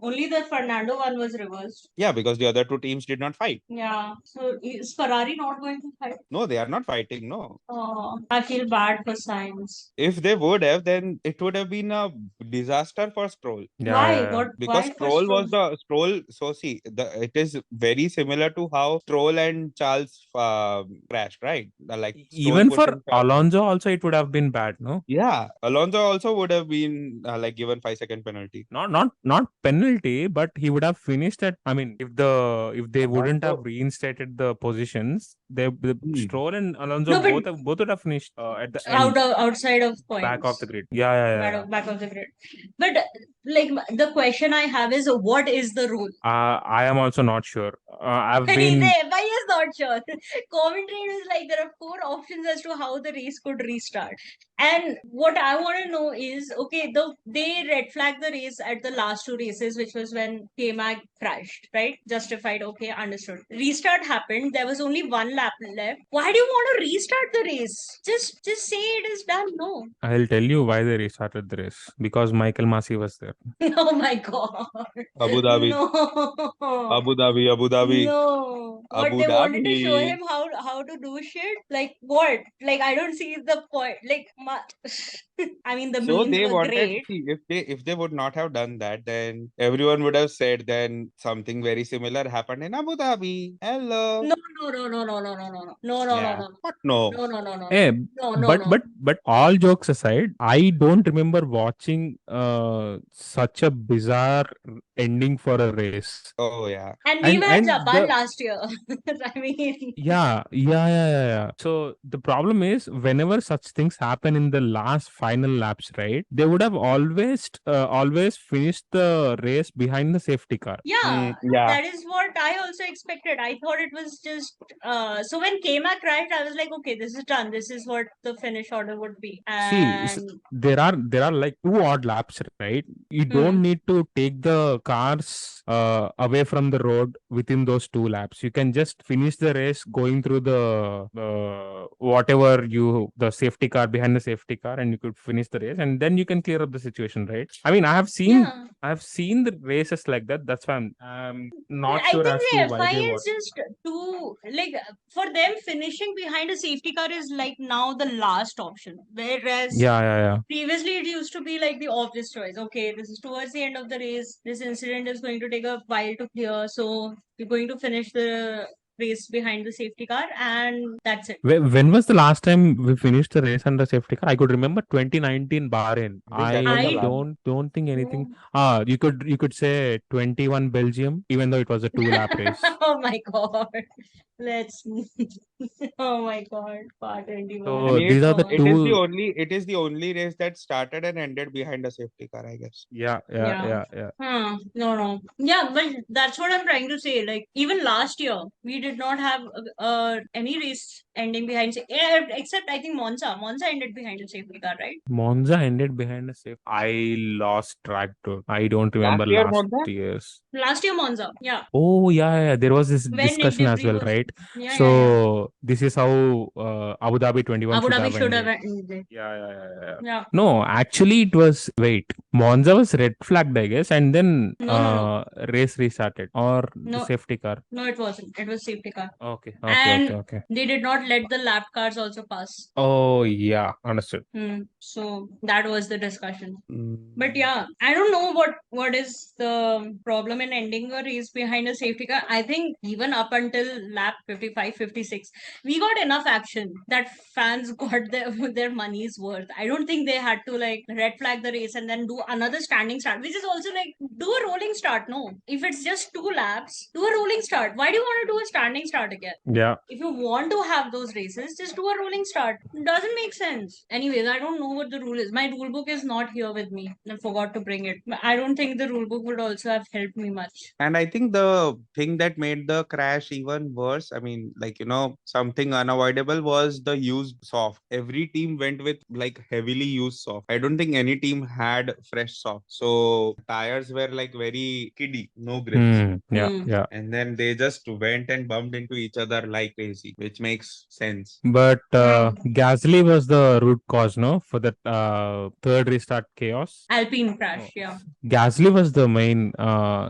only the Fernando one was reversed. Yeah, because the other two teams did not fight. Yeah. So is Ferrari not going to fight? No, they are not fighting. No. Oh, I feel bad for Sainz. If they would have, then it would have been a disaster for Stroll. Yeah, Why? yeah, yeah. What? Because Why for Stroll was Stroll? the Stroll. So see, it is very similar to how Stroll and Charles crashed, right? Like Stroll Even for pushing Charles. Alonso also it would have been bad, no? Yeah, Alonso also would have been like given 5 second penalty. Not penalty, but he would have finished at. I mean, if they wouldn't Alonso, have reinstated the positions, the Hmm. Stroll and Alonso No, but both would have finished at the end, outside of points. back of the grid. Yeah, yeah, yeah. yeah. Back of the grid. But like the question I have is, what is the rule? I am also not sure. I've And been. the FI is not sure. Commentary is like there are four options as to how the race could restart. And what I want to know is, okay, they red flagged the race at the last two races, which was when K-Mag crashed, right? Justified, okay, understood. Restart happened. There was only one lap left. Why do you want to restart the race? Just say it is done. No. I'll tell you why they restarted the race, because Michael Masi was there. Oh my god. Abu Dhabi. No. Abu Dhabi, Abu Dhabi. No. What Abu they wanted to show Dhabi. him how to do shit? Like what? Like I don't see the point. Like I mean the So memes they were wanted, great. see, if they would not have done that, then everyone would have said then something very similar happened in Abu Dhabi. Hello. No, no, no, no, no, no, no, no, no, no, no, Yeah. no, What? No. no, no, no, no, Eh, no, no, but no. but all jokes aside, I don't remember watching such a bizarre ending for a race. Oh yeah. And we were in And Japan the last year. I mean, yeah. So the problem is, whenever such things happen in the last final laps, right? They would have always finished the race behind the safety car. yeah, Yeah. that is what I also expected. I thought it was just so when K-Mac crashed, I was like, okay, this is done. This is what the finish order would be. See, And there are like two odd laps, right? You don't need to take the cars away from the road within those two laps. You can just finish the race going through the safety car behind the safety car, and you could finish the race, and then you can clear up the situation, right? I mean, yeah. I've seen the races like that. That's why I'm not I sure think as the to why FI they is want. just too like for them finishing behind a safety car is like now the last option. Whereas Yeah. previously it used to be like the obvious choice. Okay, this is towards the end of the race. This incident is going to take a while to clear, so you're going to finish the race behind the safety car, and that's it. When was the last time we finished the race under safety car? I could remember 2019 Bahrain. I think that was the I last. don't think anything. No. You could say 21 Belgium, even though it was a 2-lap race. Oh my god. Let's. Oh my god. Part I 21. mean, These are the it is the two. only race that started and ended behind a safety car, I guess. Yeah. No. Yeah, but that's what I'm trying to say. Like, even last year, we did not have any race ending behind, except I think Monza. Monza ended behind a safety car, right? Monza ended behind a safe. I lost track to. I don't remember Last year, last Monza? years. Last year, Monza. Yeah. Oh yeah. There was this When Nick discussion as Debris well, was. right? Yeah. So this is how Abu Dhabi 21 Abu should Dhabi have should have ended. ended. Yeah. Yeah. No, actually, it was. Wait, Monza was red flagged, I guess, and then No. race restarted, or the No. safety car. No, it wasn't. It was safety car. Okay. And they did not let the lap cars also pass. Oh yeah, understood. So that was the discussion. Mm. But yeah, I don't know what is the problem in ending a race behind a safety car. I think even up until lap 55, 56, we got enough action that fans got their money's worth. I don't think they had to like red flag the race and then do another standing start, which is also like do a rolling start. No, if it's just 2 laps, do a rolling start. Why do you want to do a standing start again? Yeah. If you want to have those races, just do a rolling start. It doesn't make sense. Anyways, I don't know what the rule is. My rule book is not here with me. I forgot to bring it. I don't think the rule book would also have helped me much. And I think the thing that made the crash even worse was, I mean, like, something unavoidable was the used soft. Every team went with like heavily used soft. I don't think any team had fresh soft. So tires were like very kiddie, no grips. Yeah, Hmm. yeah. And then they just went and bumped into each other like crazy, which makes sense. But Hmm. Gasly was the root cause, no, for that third restart chaos. Alpine Oh. crash, yeah. Gasly was the main.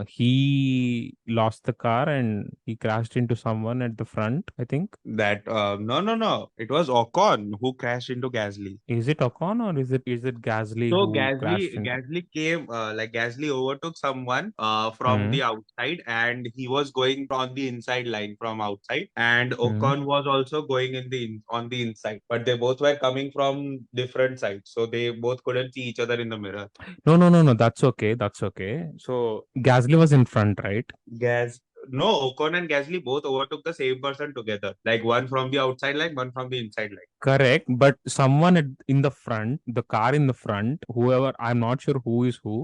He lost the car and he crashed into someone at the front, I think. That no, it was Ocon who crashed into Gasly. Is it Ocon or is it Gasly So who crashed into? Gasly came like Gasly overtook someone from Hmm. the outside, and he was going on the inside line from outside, and Hmm. Ocon was also going on the inside, but they both were coming from different sides, so they both couldn't see each other in the mirror. No, no, no, no. That's okay. That's okay. So Gasly was in front, right? Gas No, Ocon and Gasly both overtook the same person together, like one from the outside line, one from the inside line. Correct, but someone in the front, the car in the front, whoever, I'm not sure who is who,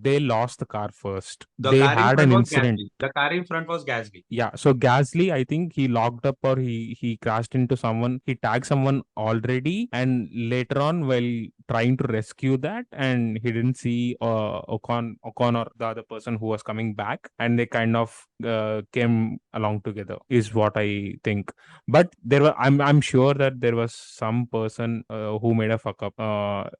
they lost the car first. The They car in had front an was incident. Gasly. The car in front was Gasly. Yeah, so Gasly, I think he locked up or he crashed into someone. He tagged someone already, and later on, while trying to rescue that, and he didn't see Ocon or the other person who was coming back, and they kind of came along together. Is what I think. But I'm sure that there was some person who made a fuck up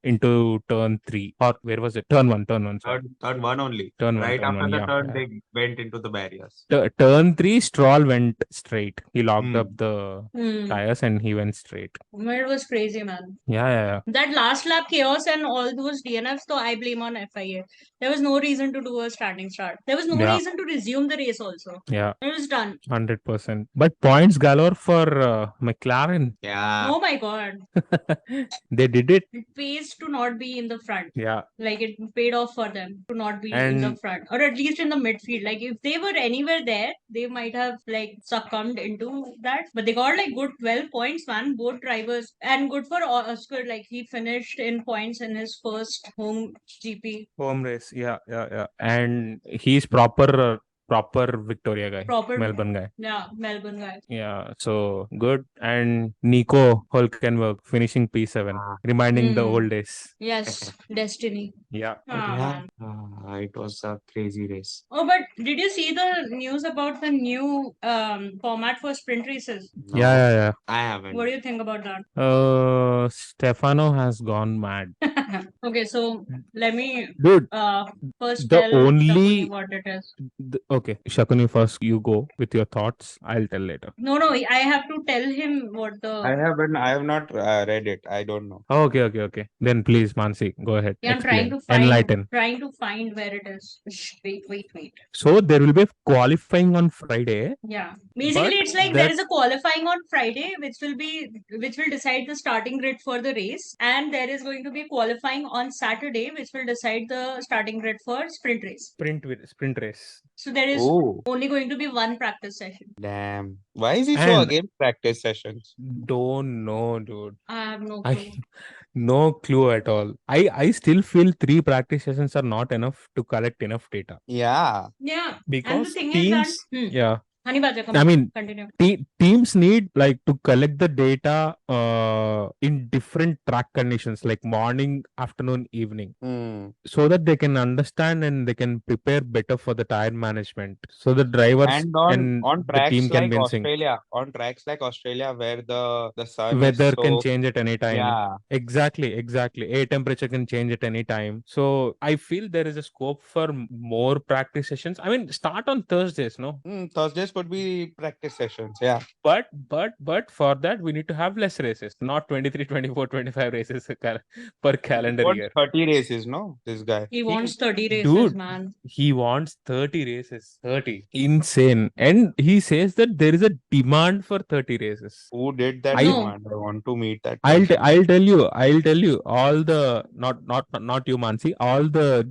into turn 3, or where was it? Turn one. Sorry, Third one only. Right turn after one. the Yeah, turn, yeah. they went into the barriers. Turn 3, Stroll went straight. He locked up Hmm. the Hmm. tires and he went straight. It was crazy, man. Yeah, yeah, That last lap chaos and all those DNFs, so I blame on FIA. There was no reason to do a standing start. There was no yeah, reason to resume the race also. yeah, It was done. 100%. But points galore for McLaren. Yeah. Oh my god. They did it. It pays to not be in the front. Yeah, Like it paid off for them to not be in the and front or at least in the midfield. Like if they were anywhere there, they might have like succumbed into that. But they got like good 12 points, man. Both drivers and good for Oscar. Like he finished in points in his first home GP. home race. Yeah, yeah, yeah. And he's proper Victoria guy, Proper, Melbourne guy. yeah, Melbourne guy. Yeah, so good. And Nico Hulkenberg finishing P7, Ah, reminding the Hmm. old days. Yes, destiny. Yeah. Ah, yeah. man. It was a crazy race. Oh, but did you see the news about the new format for sprint races? Yeah, No, yeah, yeah. I What haven't. do you think about that? Stefano has gone mad. Okay, so let me Dude, first the tell Shakuni only what it is. okay, Shakuni, first you go with your thoughts. I'll tell later. No, I have to tell him what I the. haven't. I have not read it. I don't know. Okay, okay, okay. Then please, Mansi, go ahead. Yeah, I'm trying Explain. to find Enlighten. where it is. Shh, wait. So there will be qualifying on Friday, Yeah. but Basically, it's like there that is a qualifying on Friday, which will decide the starting grid for the race, and there is going to be qualifying on Saturday, which will decide the starting grid for sprint race. sprint race. So there is Oh, only going to be one practice session. damn. Why is he so And against practice sessions? don't know, dude. I have no I clue. no clue at all. I still feel 3 practice sessions are not enough to collect enough data Yeah. Yeah. And the because thing is that, teams, yeah, Honey Badger, come I on, mean, continue. teams need like to collect the data in different track conditions, like morning, afternoon, evening, Hmm. so that they can understand and they can prepare better for the tire management, so the drivers And and on the team can be in sync. On tracks like Australia, where the sun is Weather can so, change at any time. yeah. Exactly. Air temperature can change at any time. So I feel there is a scope for more practice sessions. I mean, start on Thursdays, no? Thursdays could be practice sessions. Yeah. But for that we need to have less races, not 23, 24, 25 races per calendar What year. 30 races? No, this guy. He wants 30 races, Dude, man. he wants 30 races. 30. Insane. And he says that there is a demand for 30 races. Who did that No. demand? I want to meet that I'll person. I'll tell you all the not you, Mansi, all the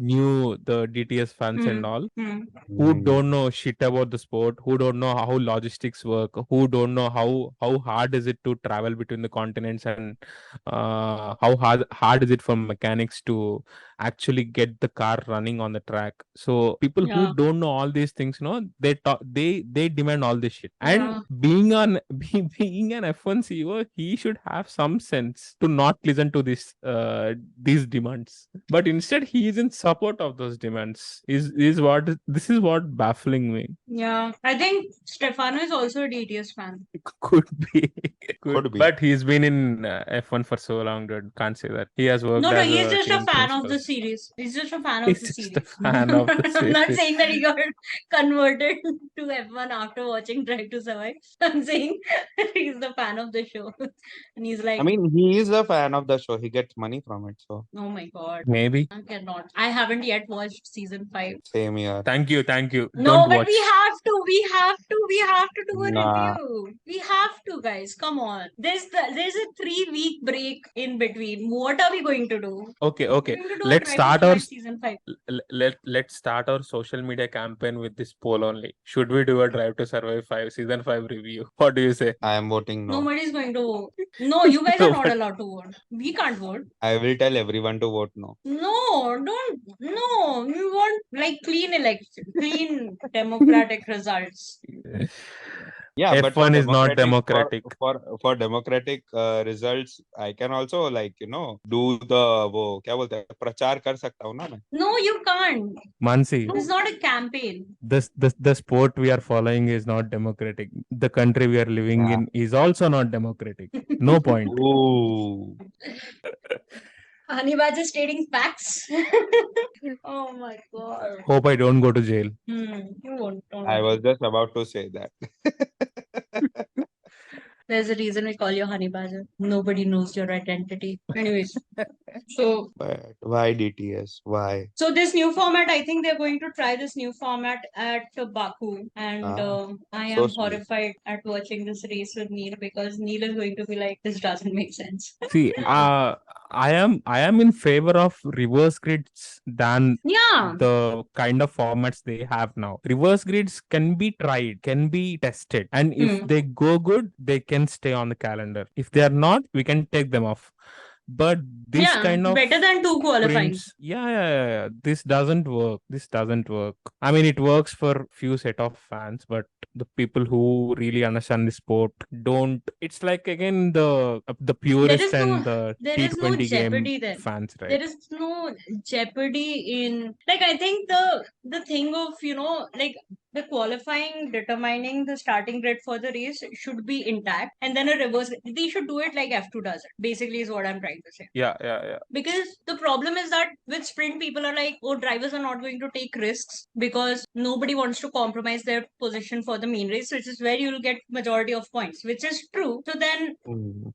DTS fans and all who don't know shit about the sport, who don't know how logistics work, who don't know how hard is it to travel between the continents and how hard is it for mechanics to actually get the car running on the track. So people who Yeah. don't know all these things, they talk, they demand all this shit. And Yeah. being an F1 CEO, he should have some sense to not listen to these demands. But instead, he is in support of those demands. This is what baffling me. Yeah. I think Stefano is also a DTS fan. Could be. Could be. But he's been in F1 for so long, dude. Can't say that. He has worked No, as he's a just a team fan of principal. the series. He's just a fan of He's the just a series. fan of the I'm not series. saying that he got converted to F1 after watching Drive to Survive. I'm saying he's the fan of the show. And he's like, I mean, he is a fan of the show. He gets money from it. So oh my God. Maybe. I cannot. I haven't yet watched season 5. same here. Thank you. No, Don't but watch. we have to. We have to do a Nah. review. We have to, guys. Come on. There's a 3-week break in between. What are we going to do? Okay. We're going to do a Let's Drive to start our Survive season 5. let's start our social media campaign with this poll only. Should we do a Drive to Survive 5 season 5 review? What do you say? I am voting no. Nobody's going to vote. No, you guys are not But- allowed to vote. We can't vote. I will tell everyone to vote no. No, don't. No, we want like clean election, clean democratic results. Yeah, but for F1 is not democratic. for democratic results, I can also do the वो क्या बोलते हैं प्रचार कर सकता हूँ ना मैं. No, you can't. Mansi, It's not a campaign. the sport we are following is not democratic. The country we are living Yeah. in is also not democratic. No point. Ooh. Honeybadge is stating facts. Oh my God. Hope I don't go to jail. You won't. Don't I worry. was just about to say that. There's a reason we call you Honeybadge. Nobody knows your identity. Anyways, so But why DTS? Why? so this new format, I think they're going to try this new format at Baku, and I so am sweet. horrified at watching this race with Neil because Neil is going to be like, this doesn't make sense. See, I am in favor of reverse grids than Yeah. the kind of formats they have now. Reverse grids can be tried, can be tested, and if they go good, they can stay on the calendar. If they are not, we can take them off. But this kind of better than 2 qualifying. sprints, yeah. This doesn't work. I mean, it works for few set of fans, but the people who really understand the sport don't. It's like again the purist and the there is no T20 jeopardy game then. fans, right? There is no jeopardy in, like, I think the thing of like the qualifying determining the starting grid for the race should be intact, and then a reverse. They should do it like F2 does it. Basically, is what I'm trying to say. Yeah. Because the problem is that with sprint, people are like, oh, drivers are not going to take risks because nobody wants to compromise their position for the main race, which is where you'll get majority of points, which is true. So then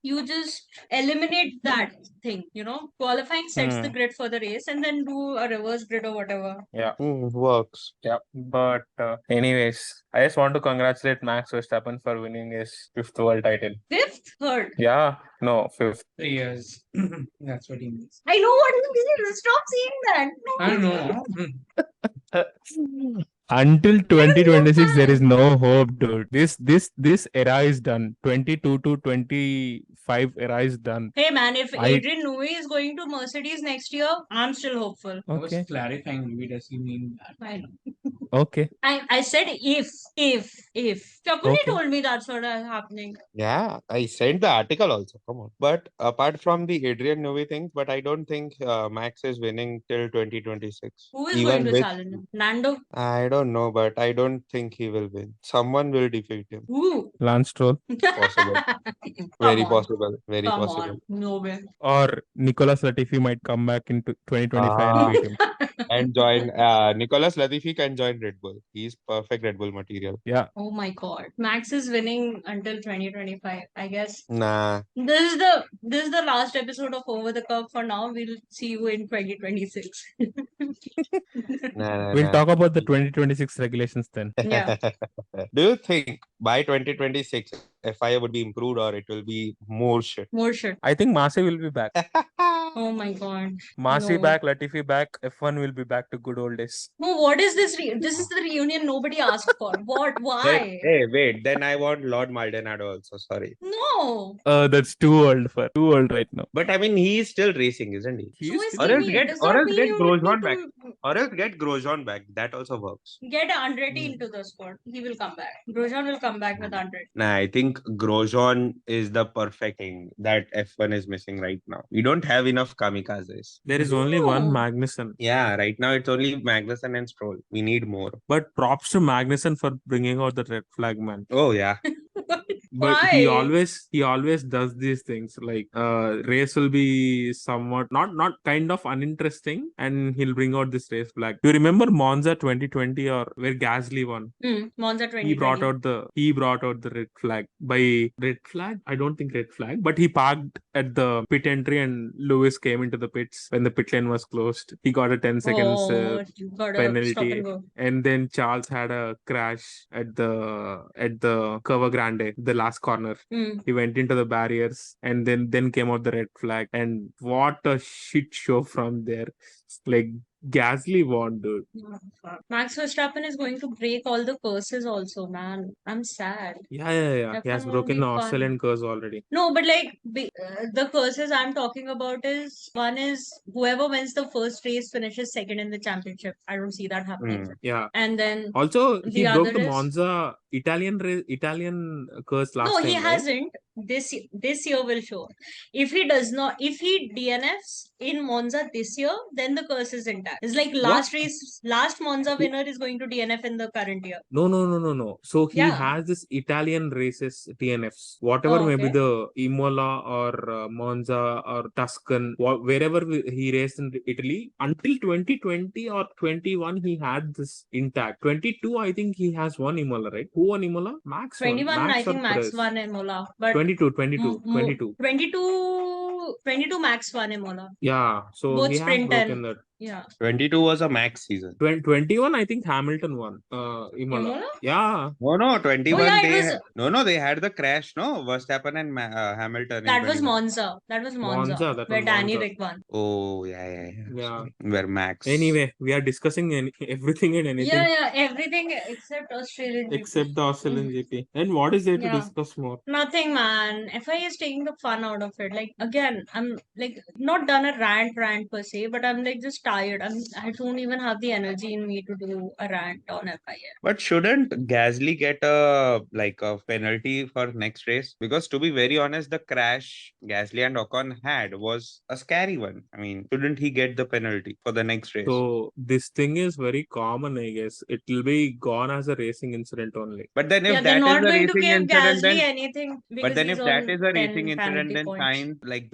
you just eliminate that thing, qualifying sets the grid for the race and then do a reverse grid or whatever. Yeah. Works. Yeah. But anyways, I just want to congratulate Max Verstappen for winning his 5th world title. 5th? 3rd? Yeah. No, 5th. 3 years. That's what he means. I know what you mean. Stop saying that. No. I know. Until 2026, there is no hope, dude. This era is done. 22 to 25 era is done. Hey man, if Adrian Newey is going to Mercedes next year, I'm still hopeful. I was Okay. clarifying, maybe does he mean that? I know. Okay. I said if. Chakuni Okay. told me that's what is happening. Yeah, I sent the article also. Come on. But apart from the Adrian Newey thing, but I don't think Max is winning till 2026. Who is Even going to with- challenge him? Nando? I don't know, but I don't think he will win. Someone will defeat him. Who? Lance Stroll Possible. Very possible. Very Come possible. on. No way. or Nicolas Latifi might come back into 2025 and beat him. And join Nicolas Latifi can join Red Bull. He's perfect Red Bull material. Yeah. Oh my god. Max is winning until 2025, I guess. Nah. This is the last episode of Over the Curve for now. We'll see you in 2026. Nah, We'll nah. talk about the 2026 regulations then. Yeah. Do you think by 2026 FIA would be improved or it will be more shit? More shit. I think Mase will be back. Oh my God. Masi No. back, Latifi back, F1 will be back to good old days. No, what is this? This is the reunion nobody asked for. What? Why? Hey, wait. Then I want Lord Maldonado also. Sorry. No. That's too old right now. But I mean, he is still racing, isn't he? So is Or else TV. get Does or not else mean get you Grosjean need back. to Or else get Grosjean back. That also works. get Andretti into the squad. He will come back. Grosjean will come back with Andretti. Nah, I think Grosjean is the perfect thing that F1 is missing right now. We don't have enough kamikazes. There is only one No. Magnussen. Yeah, right now it's only Magnussen and Stroll. We need more. But props to Magnussen for bringing out the red flag, man. Oh yeah. But he Why? always does these things. Like race will be somewhat not kind of uninteresting, and he'll bring out this race flag. Do you remember Monza 2020 or where Gasly won? Monza He brought 2020. out the red flag. By red flag, I don't think red flag, but he parked at the pit entry and Lewis came into the pits when the pit lane was closed. He got a 10 seconds Oh, you gotta stop and penalty, go. and then Charles had a crash at the Curva Grande, the last corner. He went into the barriers, and then came out the red flag, and what a shit show from there. Like Gasly won, dude. Oh, Max Verstappen is going to break all the curses also, man. I'm sad. Yeah. He has F1 won't broken be the fun. Australian curse already. No, but like the curses I'm talking about is one is whoever wins the first race finishes second in the championship. I don't see that happening. Yeah. And then Also, he the broke other the is Monza Italian curse last no, he time, right? hasn't. This year will show. If he does not, if he DNFs in Monza this year, then the curse is intact. It's like What? last Monza He- winner is going to DNF in the current year. No. So he Yeah. has this Italian races TNFs. Whatever Oh, may be okay. the Imola or Monza or Tuscan, wherever he raced in Italy, until 2020 or 21, he had this intact. 22, I think he has one Imola, right? Who won Imola? Max won. 21, I Max or think Max Perez? won Imola, but 22, mo- 22. 22 Max won Imola. Yeah, so Both he has sprint broken and that. yeah. 22 was a max season. 21, I think Hamilton won. Imola. Imola? Yeah. No, Oh 21 yeah, it they was no, they had the crash, no? Verstappen and Hamilton in that was 21. Monza. That was Monza, Monza, that where was Danny Monza. Rick won. Oh, yeah. Yeah. Sorry. Where Max. Anyway, we are discussing everything and anything Yeah, everything except Australian GP. except the Australian GP. And what is there to Yeah. discuss more? Nothing, man. FIA is taking the fun out of it. Like again, I'm like not done a rant per se, but I'm like just tired. I don't even have the energy in me to do a rant on FIA. But shouldn't Gasly get a penalty for next race? Because to be very honest, the crash Gasly and Ocon had was a scary one. I mean, shouldn't he get the penalty for the next race? So this thing is very common, I guess. It will be gone as a racing incident only. But then if Yeah, they're that is not a going to racing give incident, Gasly then anything but because then he's if that on is a 10 racing incident, penalty then points. Sainz, like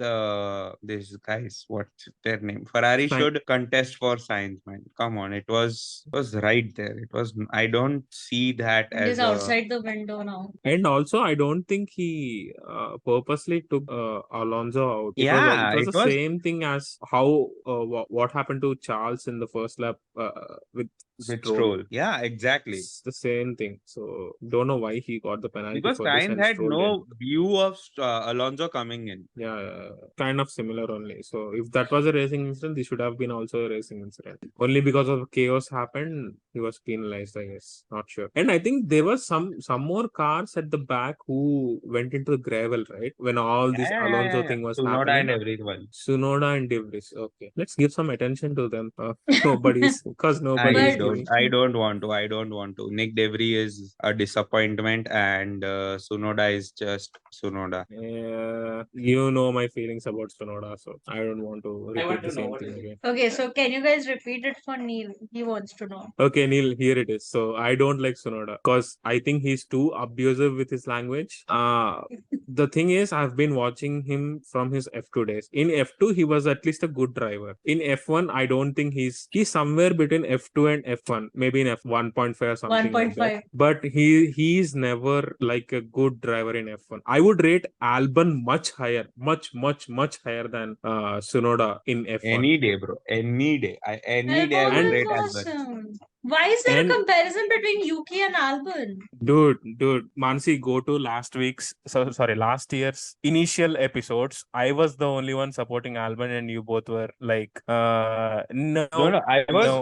this guys, what's their name? Ferrari Sainz. should contest for Sainz, man. Come on, it was right there. It was. I don't see that He's as a. outside the window now. And also, I don't think he purposely took Alonso out. Yeah, It was it the was. same thing as how what happened to Charles in the first lap with With Stroll. Stroll. Yeah, exactly. It's the same thing. So don't know why he got the penalty Because for this Sainz and had Stroll no didn't. view of Alonso coming in. Yeah, kind of similar only. So if that was a racing incident, this should have been also a racing incident. Only because of chaos happened, he was penalized, I guess. Not sure. And I think there was some more cars at the back who went into the gravel, right? When all this Alonso thing was Tsunoda happening. and everyone. Tsunoda and Debris. Okay, let's give some attention to them. Nobody's because nobody is giving. I don't want to. Nick DeVry is a disappointment, and Tsunoda is just Tsunoda. You know my feelings about Tsunoda, so I don't want to I repeat want the to know same what thing is it. again. Okay, so can you guys repeat it for Neil? He wants to know. Okay, Neil, here it is. So I don't like Sonoda because I think he's too abusive with his language. The thing is, I've been watching him from his F2 days. In F2, he was at least a good driver. In F1, I don't think he's somewhere between F2 and F1, maybe in F1.5 or something like that. 1.5. But he's never like a good driver in F1. I would rate Albon much higher, much higher than Sonoda in F1. Any day, bro. Any day. Any day I Albon would is rate Albon. awesome. Why is there And- a comparison between Yuki and Albon? Dude, Mansi, go to last year's initial episodes. I was the only one supporting Alban, and you both were like, no, No, no.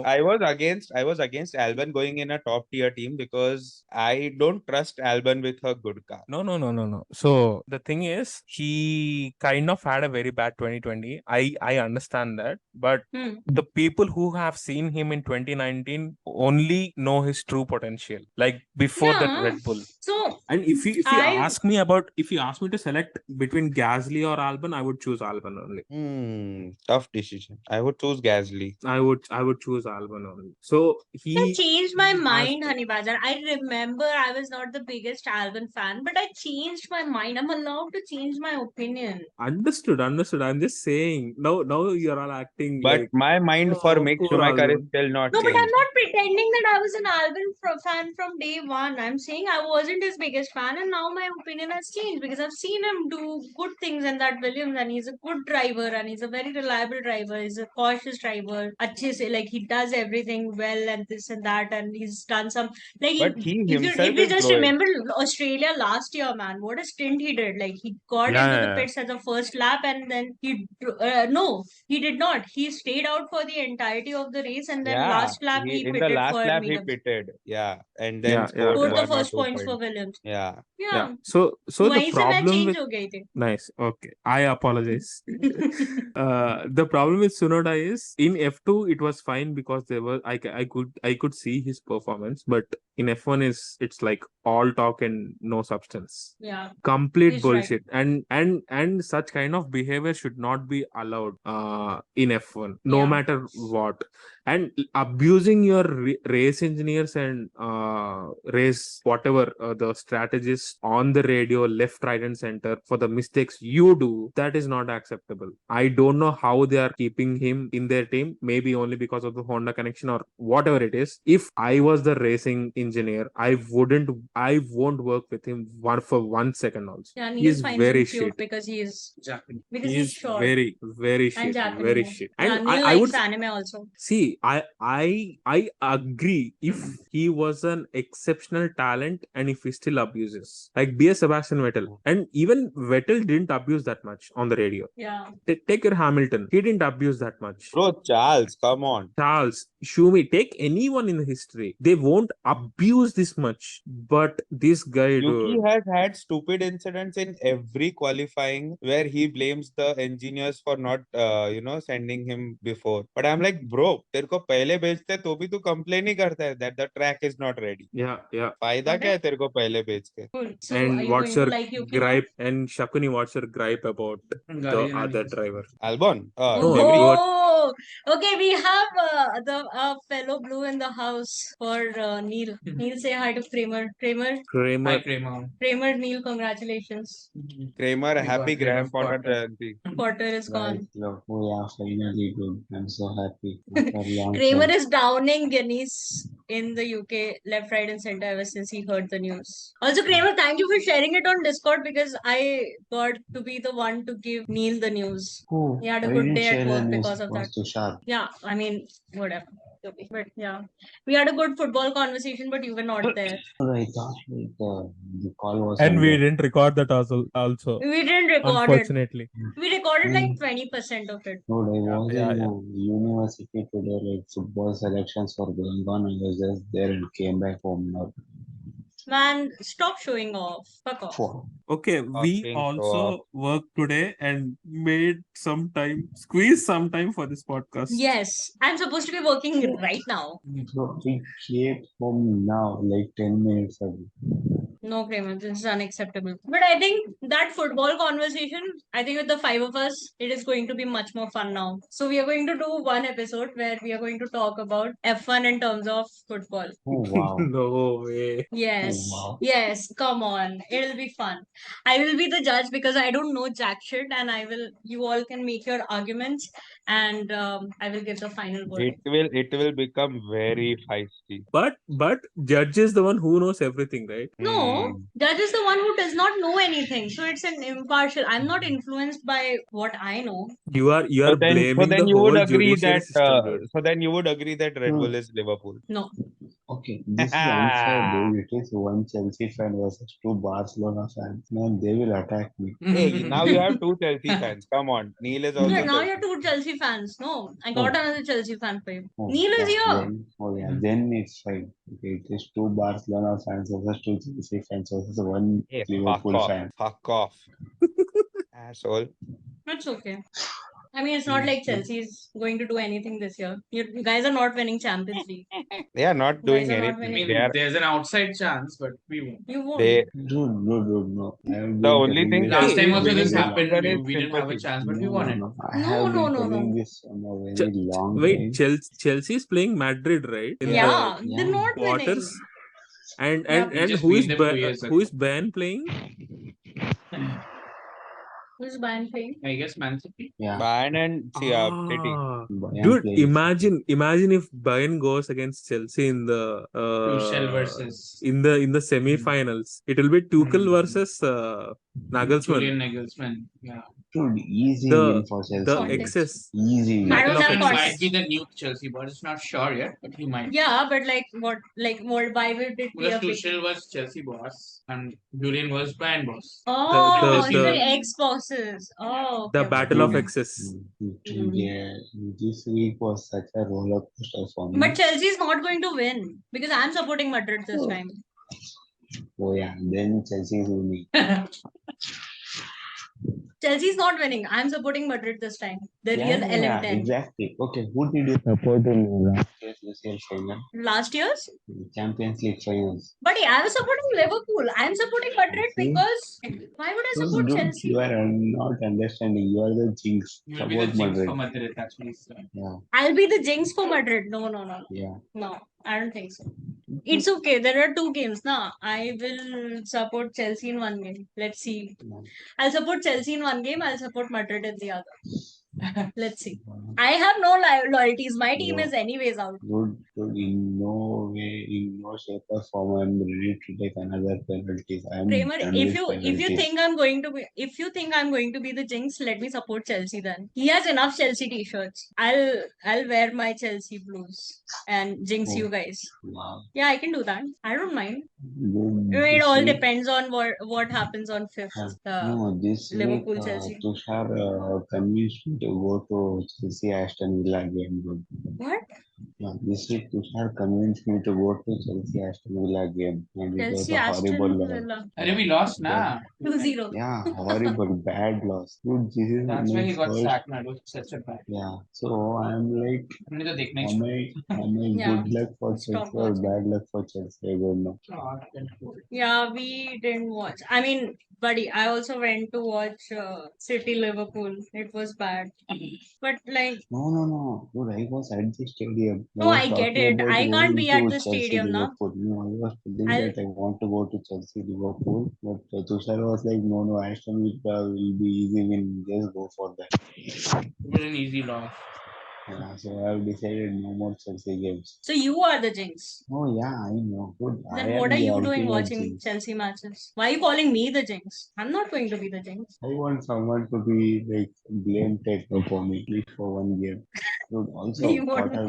I was against Albon going in a top tier team because I don't trust Albon with a good car. No. So the thing is, he kind of had a very bad 2020. I understand that, but Hmm. the people who have seen him in 2019 only know his true potential, like before that Yeah. Red Bull. So And if you I- ask me to select between Gasly or Albon, I would choose Albon only. Tough decision. I would choose Gasly. I would choose Albon only. So I he changed my has- mind, Honey Badger. I remember I was not the biggest Albon fan, but I changed my mind. I'm allowed to change my opinion. understood. I'm just saying. Now you're all acting But like, my mind for oh, Mick poor Schumacher is Albon. still not No, but I'm changed. not pretending that I was an Albon fan from day one. I'm saying I wasn't his biggest fan, and now my opinion has changed because I've seen him do good things in that Williams, and he's a good driver, and he's a very reliable driver. He's a cautious driver. अच्छे से, like he does everything well, and this and that, and he's done some like But he if himself you is just growing. remember Australia last year, man, what a stint he did. Like he got Yeah, into the yeah. pits at the first lap, and then no, he did not. He stayed out for the entirety of the race, and then Yeah, last lap he in the pitted last for lap he Williams. pitted. Yeah, and Yeah, then scored Scored the 1 or first 2 points for points. Williams. Yeah. Yeah. So the वहीं से मैं problem change with हो गई थी. nice. Okay, I apologize. The problem with Tsunoda is in F2 it was fine because there was I could see his performance, but in F1 it's like all talk and no substance. Yeah. Complete He's right. bullshit. And such kind of behavior should not be allowed in F1, no Yeah. matter what. And abusing your race engineers and race whatever the strategists on the radio, left, right, and center for the mistakes you do, that is not acceptable. I don't know how they are keeping him in their team. Maybe only because of the Honda connection or whatever it is. If I was the racing engineer, I won't work with him for 1 second also. Yeah, He Neil is finds very him cute shit. because he's Japanese. because He he's is short very and shit, Japanese. very shit. Yeah, And Neil I likes would anime also. see, I agree if he was an exceptional talent and if he still abuses, like be a Sebastian Vettel, and even Vettel didn't abuse that much on the radio. Yeah. Take your Hamilton, he didn't abuse that much. Bro, Charles, come on. Charles, Shumi, take anyone in the history, they won't abuse this much. But this guy, Yuki dude, has had stupid incidents in every qualifying where he blames the engineers for not, sending him before. But I'm like, bro, तेरे को पहले भेजते तो भी तू complain ही करता है that the track is not ready. yeah. फायदा क्या है तेरे को पहले भेज के? Cool. So are And you what's going to your like Yuki now? gripe? And Shakuni, what's your gripe about the other driver? Albon, No, every Oh, okay. We have the fellow blue in the house for Neil. Neil, say hi to Kramer. Hi, Kramer. Kramer. Neil, congratulations. Kramer, We happy got rid Graham of Potter Potter. Jayanti. Potter is gone. Right, love. Oh yeah, finally good. I'm so happy after a long Kramer time. is downing Guinness in the UK left, right, and center ever since he heard the news. Also, Kramer, thank you for sharing it on Discord because I got to be the one to give Neil the news. Oh, He had a I good didn't day at share the work news. because of that. Was too sharp. Yeah, I mean, whatever. Okay. But yeah, we had a good football conversation, but you were not there. I thought like the call was And we ended. didn't record that also. We didn't record it. Unfortunately. We recorded like Mm. 20% of it. No, I was Yeah. in university today. Like football selections were going on. I was just there and came back home now. Man, stop showing off. Fuck off. Wow. Okay, we Fucking show also worked today and squeeze some time for this podcast. Yes, I'm supposed to be working right now. So we came home now, like 10 minutes ago. No, Kramer, this is unacceptable. But I think that football conversation, I think with the five of us, it is going to be much more fun now. So we are going to do one episode where we are going to talk about F1 in terms of football. Oh wow. No way. Yes, wow. yes, come on. It'll be fun. I will be the judge because I don't know jack shit, and you all can make your arguments, and I will give the final word. it will become very feisty. But judge is the one who knows everything, right? No, No, judge is the one who does not know anything. So it's an impartial. I'm not influenced by what I know. You are So blaming then the you would whole agree judiciary that system, dude. Red Bull is Liverpool. No. Okay, this is unfair, dude. It is one Chelsea fan versus two Barcelona fans. Man, they will attack me. Hey, now you have two Chelsea fans. Come on, Neil is Yeah, also now Chelsea. you're two Chelsea fans. No, I got another Chelsea fan for you. Oh, Neil is here. Then it's fine. Okay, it is two Barcelona fans versus two Chelsea fans versus one Hey, Liverpool fan. Fuck off. Asshole. That's okay. I mean, it's not like Chelsea is going to do anything this year. You guys are not winning Champions League. They are not You doing guys are not anything. I winning. They mean, are there's an outside chance, but we won't. You won't. they Dude, no. I have the been only telling thing this Last time Chelsea is also winning this this happened. season is We didn't have a sympathy. chance, but we won it. I have been telling No. this on a very long Wait, time. Chelsea is playing Madrid, right? In Yeah, the they're not winning. quarters. And Yeah. We just beat them 2 years who ago. is Bayern playing? Who's Bayern playing? I guess Man City. Yeah, Bayern and City. Bayern Dude, playing. imagine if Bayern goes against Chelsea in the Tuchel versus in the semi-finals. It will be Tuchel versus Nagelsmann. Julian Nagelsmann. Yeah. Dude, easy The win for Chelsea. the Context. excess. Easy win. I don't have Nagelsmann might context. be the new Chelsea, but it's not sure yet. But he might. Yeah, but what? Why would it be Because a big? Tuchel was Chelsea boss and Julian was Bayern boss. Oh, the- they're ex-bosses. Oh, The okay. battle of excess. Yeah, this week was such a roller coaster for me. But Chelsea is not going to win because I'm supporting Madrid this time. Oh yeah, then Chelsea is winning. Chelsea is not winning. I'm supporting Madrid this time. The real LM10. Exactly. Okay, who did you support in last year's UCL final? Last year's? Champions League finals. But I was supporting Liverpool. I'm supporting Madrid because why would I support Dude, Chelsea? you are not understanding. You are the jinx. You will be the Support jinx Madrid. for Madrid, actually. So. Yeah, I'll be the jinx for Madrid. No. yeah. No, I don't think so. It's okay. There are two games now. I will support Chelsea in one game. Let's see. No. I'll support Chelsea in one game. I'll support Madrid in the other. Let's see. I have no loyalties. My team No. is anyways out. Dude, in no way, in no shape or form, I'm ready to take another penalties. I'm Kramer, done if with you penalties. think I'm going to be the jinx, let me support Chelsea then. He has enough Chelsea t-shirts. I'll wear my Chelsea blues and jinx you guys. Wow. Yeah, I can do that. I don't mind. Dude, It this all week- depends on what happens on 5th. No, this Liverpool, week Chelsea. Tushar convinced me to go to Chelsea Aston Villa game. Dude. What? Yeah, this week Tushar convinced me to go to Chelsea Aston Villa game, and it was Chelsea a Aston horrible. Villa. And we lost, nah. 2-0. Yeah, horrible, bad loss. Dude, this is That's my why he got first. sacked, man. It was such a bad. Yeah, so I'm like, हमने तो देखना ही am I Yeah, good luck for stop Chelsea or watching. bad luck for Chelsea? I don't know. छोड़ा. Yeah, we didn't watch. I mean, buddy, I also went to watch City Liverpool. It was bad. But like, No. Dude, I was at the stadium. no, I get talking it. about I can't going be to at the Chelsea stadium now. Liverpool. No, I was telling I'll- that I want to go to Chelsea Liverpool, but Tushar was like, no, Aston Villa will be easy win. Just go for that. It was an easy loss. Yeah, so I've decided no more Chelsea games. So you are the jinx. Oh yeah, I know. Good. I Then am what are the you doing ultimate watching jinx. Chelsea matches? Why are you calling me the jinx? I'm not going to be the jinx. I want someone to be like blame taker for me, at least for one game. Dude, You want- Potter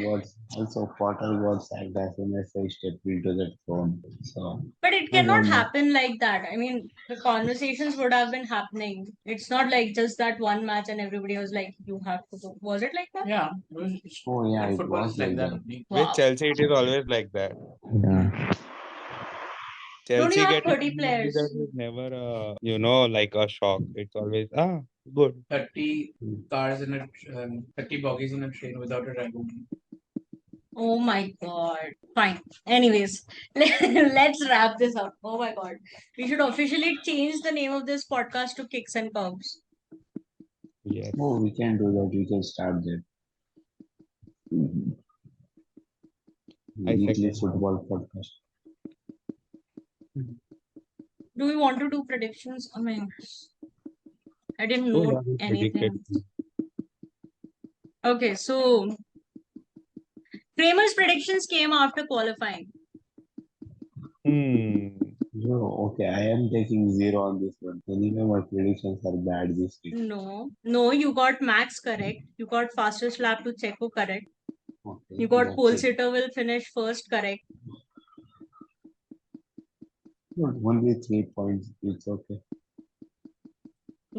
got sacked as soon as I stepped into that throne. So But it I cannot don't know. happen like that. I mean, the conversations would have been happening. It's not like just that one match and everybody was like, you have to go. Was it like that? Yeah. Oh yeah, it Football was is like like that. that. only. Wow. With Chelsea, it is always like that. Yeah. Chelsea have getting 30 players? that is never like a shock. It's always good. 30 cars in a 30 bogies in a train without a driver. Oh my god. Fine. Anyways, let's wrap this up. Oh my god. We should officially change the name of this podcast to Kicks and Curves. Yes. Oh, we can do that. We can start that. I Weekly second. football podcast. Do we want to do predictions? I mean, I didn't Oh, know yeah, we anything. predicted. Okay, so Kramer's predictions came after qualifying. Hmm. So, Okay, I am taking 0 on this one. Anyway, my predictions are bad this week. No, you got Max correct. You got fastest lap to Checo correct. Okay, You got that's pole it. sitter will finish first correct. No, only 3 points. It's okay.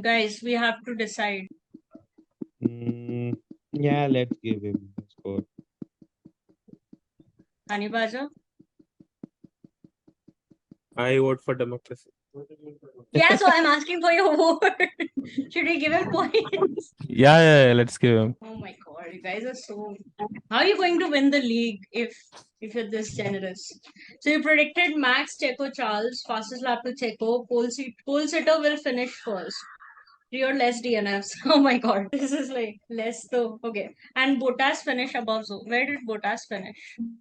Guys, we have to decide. Yeah, let's give him the score. Anibaja? I vote for democracy. Yeah, so I'm asking for your vote. Should we give him points? Yeah, let's give him. Oh my god, you guys are so. How are you going to win the league if you're this generous? So you predicted Max, Checo, Charles, fastest lap to Checo, pole sitter will finish first. Three or less DNFs. Oh my god, this is like less though. Okay, and Bottas finish above Zoe. Where did Bottas finish?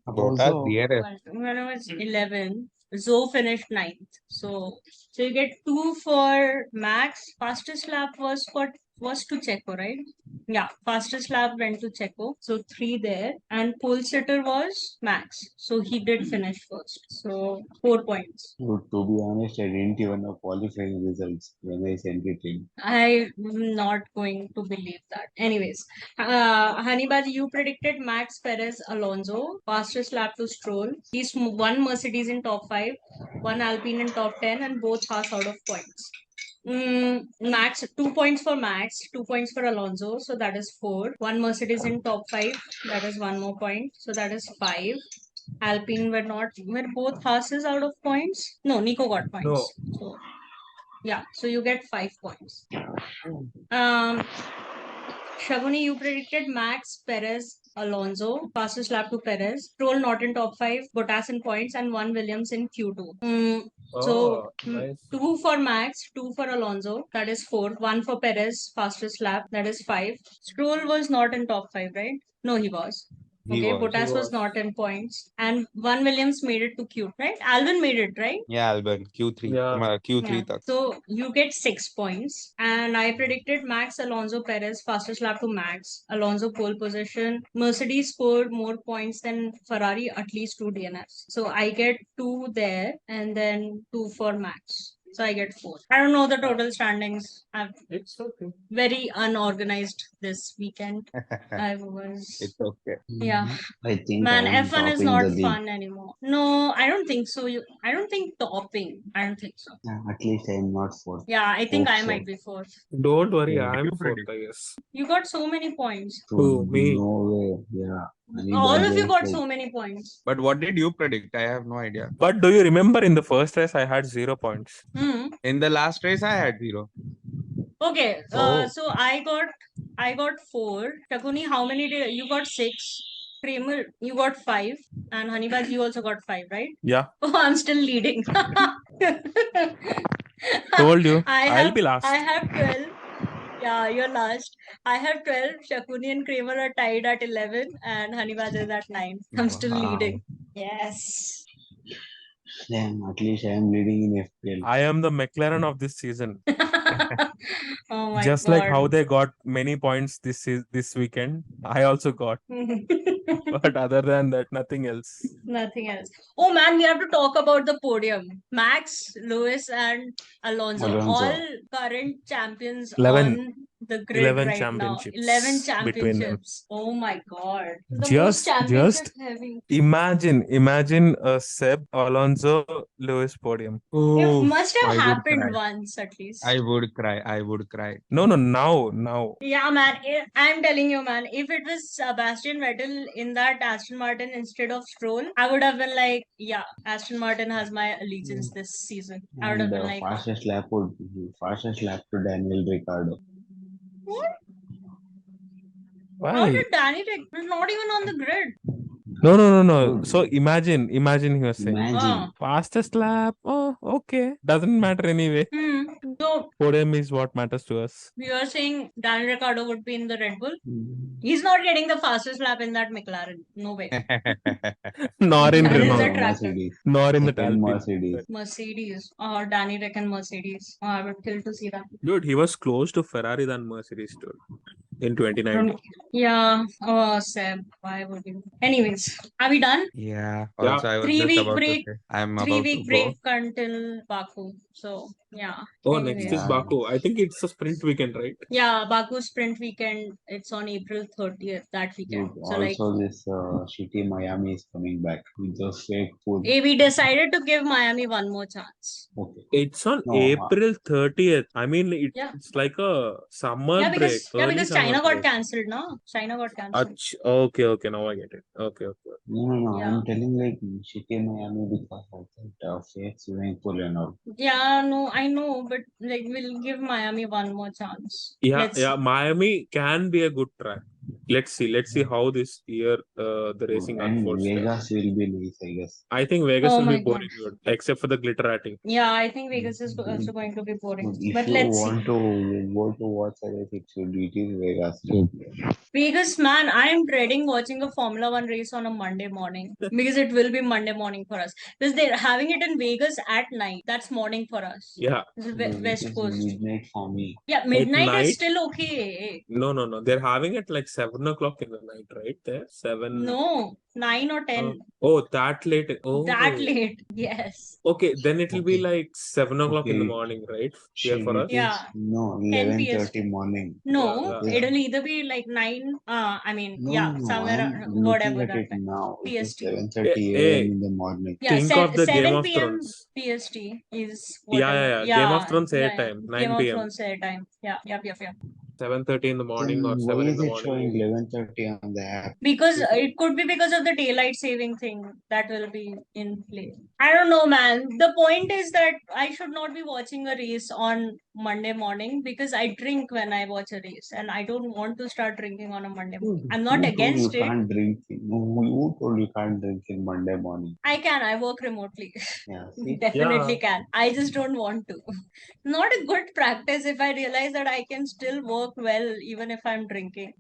Bottas Also, DNF. When I was 11, Zoe finished 9th. So you get 2 for Max. Fastest lap was to Checo, right? Yeah, fastest lap went to Checo. So 3 there. And pole sitter was Max. So he did finish first. So 4 points. to be honest, I didn't even know qualifying results when I sent it in. I'm not going to believe that. Anyways, Hanibaz, you predicted Max Perez Alonso, fastest lap to Stroll. He's one Mercedes in top 5, one Alpine in top 10, and both Haas out of points. Max, 2 points for Max, 2 points for Alonso, so that is 4. One Mercedes in top 5, that is one more point, so that is 5. Alpine were both Haas's out of points. No, Nico got points. So yeah, so you get 5 points. Shavuni, you predicted Max, Perez, Alonso, fastest lap to Perez, Stroll not in top 5, Bottas in points, and one Williams in Q2. Nice. 2 for Max, 2 for Alonso, that is 4. 1 for Perez, fastest lap, that is 5. Stroll was not in top 5, right? No, he was. He Okay, was. Bottas was not in points. And one Williams made it to Q, right? Alvin made it, right? Yeah, Albon. Q3. Yeah. Q3 Yeah. tak. So you get 6 points. And I predicted Max Alonso Perez, fastest lap to Max. Alonso pole position. Mercedes scored more points than Ferrari, at least 2 DNFs. So I get 2 there and then 2 for Max. So I get 4. I don't know the total standings. I'm It's okay. very unorganized this weekend. I was. It's okay. Yeah. I think Man, I am F1 is topping not the league. fun anymore. No, I don't think so. I don't think topping. I don't think so. At least I am not fourth. Yeah, I think Hope I so. might be fourth. Don't worry, Yeah. I'm You fourth, predict. I guess. You got so many points. Who, me? No way. Yeah. All of you Anybody got else, so many points. But what did you predict? I have no idea. But do you remember in the first race I had 0 points? In the last race, I had 0. Okay. Oh. So I got 4. Takuni, how many did you got? 6. Kramer, you got 5. And Honeybaz, you also got 5, right? Yeah. Oh, I'm still leading. Told you. I I'll have be last. I have 12. Yeah, you're last. I have 12. Shakuni and Kramer are tied at 11, and Honeybaz is at 9. I'm still Wow. leading. Yes. Damn, at least I am leading in FPL. I am the McLaren of this season. Oh my Just god. like how they got many points this weekend, I also got. But other than that, nothing else. Nothing else. Oh man, we have to talk about the podium. Max, Lewis, and Alonso. All current champions 11 on the grid 11 right now. championships 11 between them. championships. Oh my god. The most Just championship heavy. imagine a Seb, Alonso, Lewis podium. It must I have would happened cry. once at least. I would cry. I would cry. No, now. Yeah, man. I'm telling you, man. If it was Sebastian Vettel in that Aston Martin instead of Stroll, I would have been like, yeah, Aston Martin has my allegiance this season. I would have And been like, fastest lap to Daniel Ricciardo. what? How Why? did Danny take? He's not even on the grid. No. So imagine he was saying Imagine. fastest lap. Oh, okay. Doesn't matter anyway. So Podium is what matters to us. you are saying Danny Ricciardo would be in the Red Bull? He's not getting the fastest lap in that McLaren. No way. Nor in That is Renault. the tractor. Mercedes. Nor in the Second Alpine. Mercedes. Mercedes. Or Danny Rick and Mercedes. Oh, I would kill to see that. Dude, he was close to Ferrari than Mercedes, dude. In 2019. Yeah. Oh, Seb, why would you? Anyways, are we done? Yeah. Yeah. Also, I was Three just week about to break. say I'm Three about to week go. break until Baku. So yeah. Oh, next is Anyways. Yeah. Baku. I think it's a sprint weekend, right? Yeah, Baku sprint weekend. It's on April 30th, that weekend. Dude, So like also this shitty Miami is coming back with the fake pool. we decided to give Miami one more chance. Okay. It's on No, April 30th. I mean, Yeah. it's like a summer Yeah, break, because early summer China got break. cancelled, no? China got cancelled. Okay, okay. Now I get it. Okay, okay. no. Yeah. I'm telling like shitty Miami because of that fake swimming pool and all. Yeah, no, I know, but like we'll give Miami one more chance. Yeah, Let's yeah. Miami can be a good track. Let's see. Let's see how this year the racing And unfolds there. Vegas will be nice, I guess. I think Vegas Oh will be my God. boring good, except for the glitter ratting. Yeah, I think Vegas is also going to be boring. But if But you let's see. want to go to watch a race, it is Vegas. Vegas, man, I'm dreading watching a Formula One race on a Monday morning because it will be Monday morning for us. Because they're having it in Vegas at night. That's morning for us. Yeah. This is Dude, it West is Coast. midnight for me. Yeah, At midnight is night? still okay. No. They're having it like 7 o'clock in the night, right? There, 7. No, 9 or 10. Oh, that late. Oh, That late. Yes. okay. Then it'll be Okay. like 7 o'clock in the Okay. morning, right? Here Shit, for it us. is Yeah. 10 PST. 11:30 morning. No, Yeah. It is it'll either be like 9, I mean, no. somewhere, I'm looking whatever at that it time. now. It is PST. 7:30 a.m. Hey, in the morning. Yeah, think of the Game 7 of p.m. Thrones. PST is Yeah, whatever. Game of Yeah, Thrones yeah. airtime, Game 9 of p.m. Thrones airtime. Yeah, yep. 7:30 in the morning or Then why 7 in is the it morning. showing 11:30 on the app? Because it could be because of the daylight saving thing that will be in play. I don't know, man. The point is that I should not be watching a race on Monday morning because I drink when I watch a race and I don't want to start drinking on a Monday morning. I'm not Who told you against it. can't drink? Who told you can't drink in Monday morning? I can. I work remotely. Yeah, see? Definitely Yeah. can. I just don't want to. Not a good practice if I realize that I can still work well even if I'm drinking.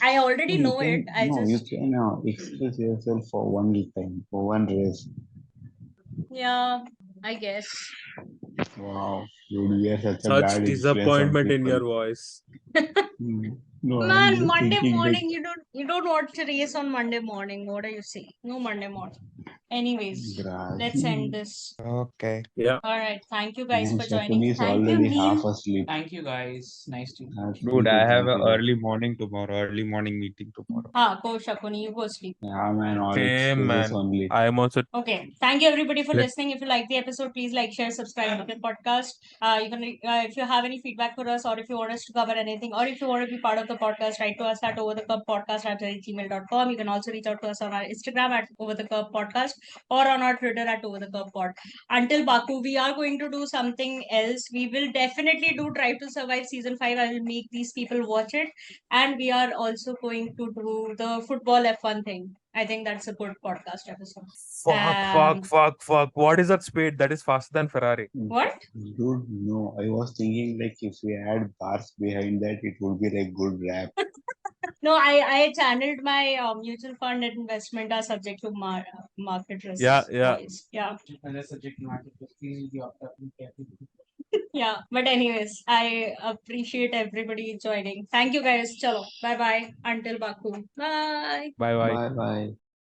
I already know it. You can express yourself for one time, for one race. Yeah, I guess. Wow, dude, we are such a Such bad influence on disappointment in your people. voice. No, I'm Man, just Monday thinking that morning you don't watch a race on Monday morning. What are you saying? No Monday morning. Anyways, let's end this. Okay. Yeah. All right. Thank you guys and for joining. Shakuni is Thank you, already Neil. half asleep. Thank you guys. Nice to Dude, I have an Thank you. early morning tomorrow, early morning meeting tomorrow. Go Shakuni, you go sleep. Yeah, man, all Same, excuses man. only. I am also. Okay. Thank you everybody for Let- listening. If you like the episode, please like, share, subscribe to the podcast. You can if you have any feedback for us or if you want us to cover anything or if you want to be part of the podcast, write to us at overthecubpodcast@gmail.com. You can also reach out to us on our Instagram at overthecubpodcast or on our Twitter at overthecubpod. Until Baku, we are going to do something else. We will definitely do Try to Survive season 5. I will make these people watch it. And we are also going to do the football F1 thing. I think that's a good podcast episode. Fuck. What is that speed? That is faster than Ferrari. What? Dude, no, I was thinking like if we add bars behind that, it would be like good rap. No, I channeled my mutual fund investment are subject to market risk. Yeah. Voice. Yeah. the subject matter. Please be careful. Yeah. But anyways, I appreciate everybody joining. Thank you guys. Chalo. Bye bye. Until Baku. Bye. Bye. Bye bye.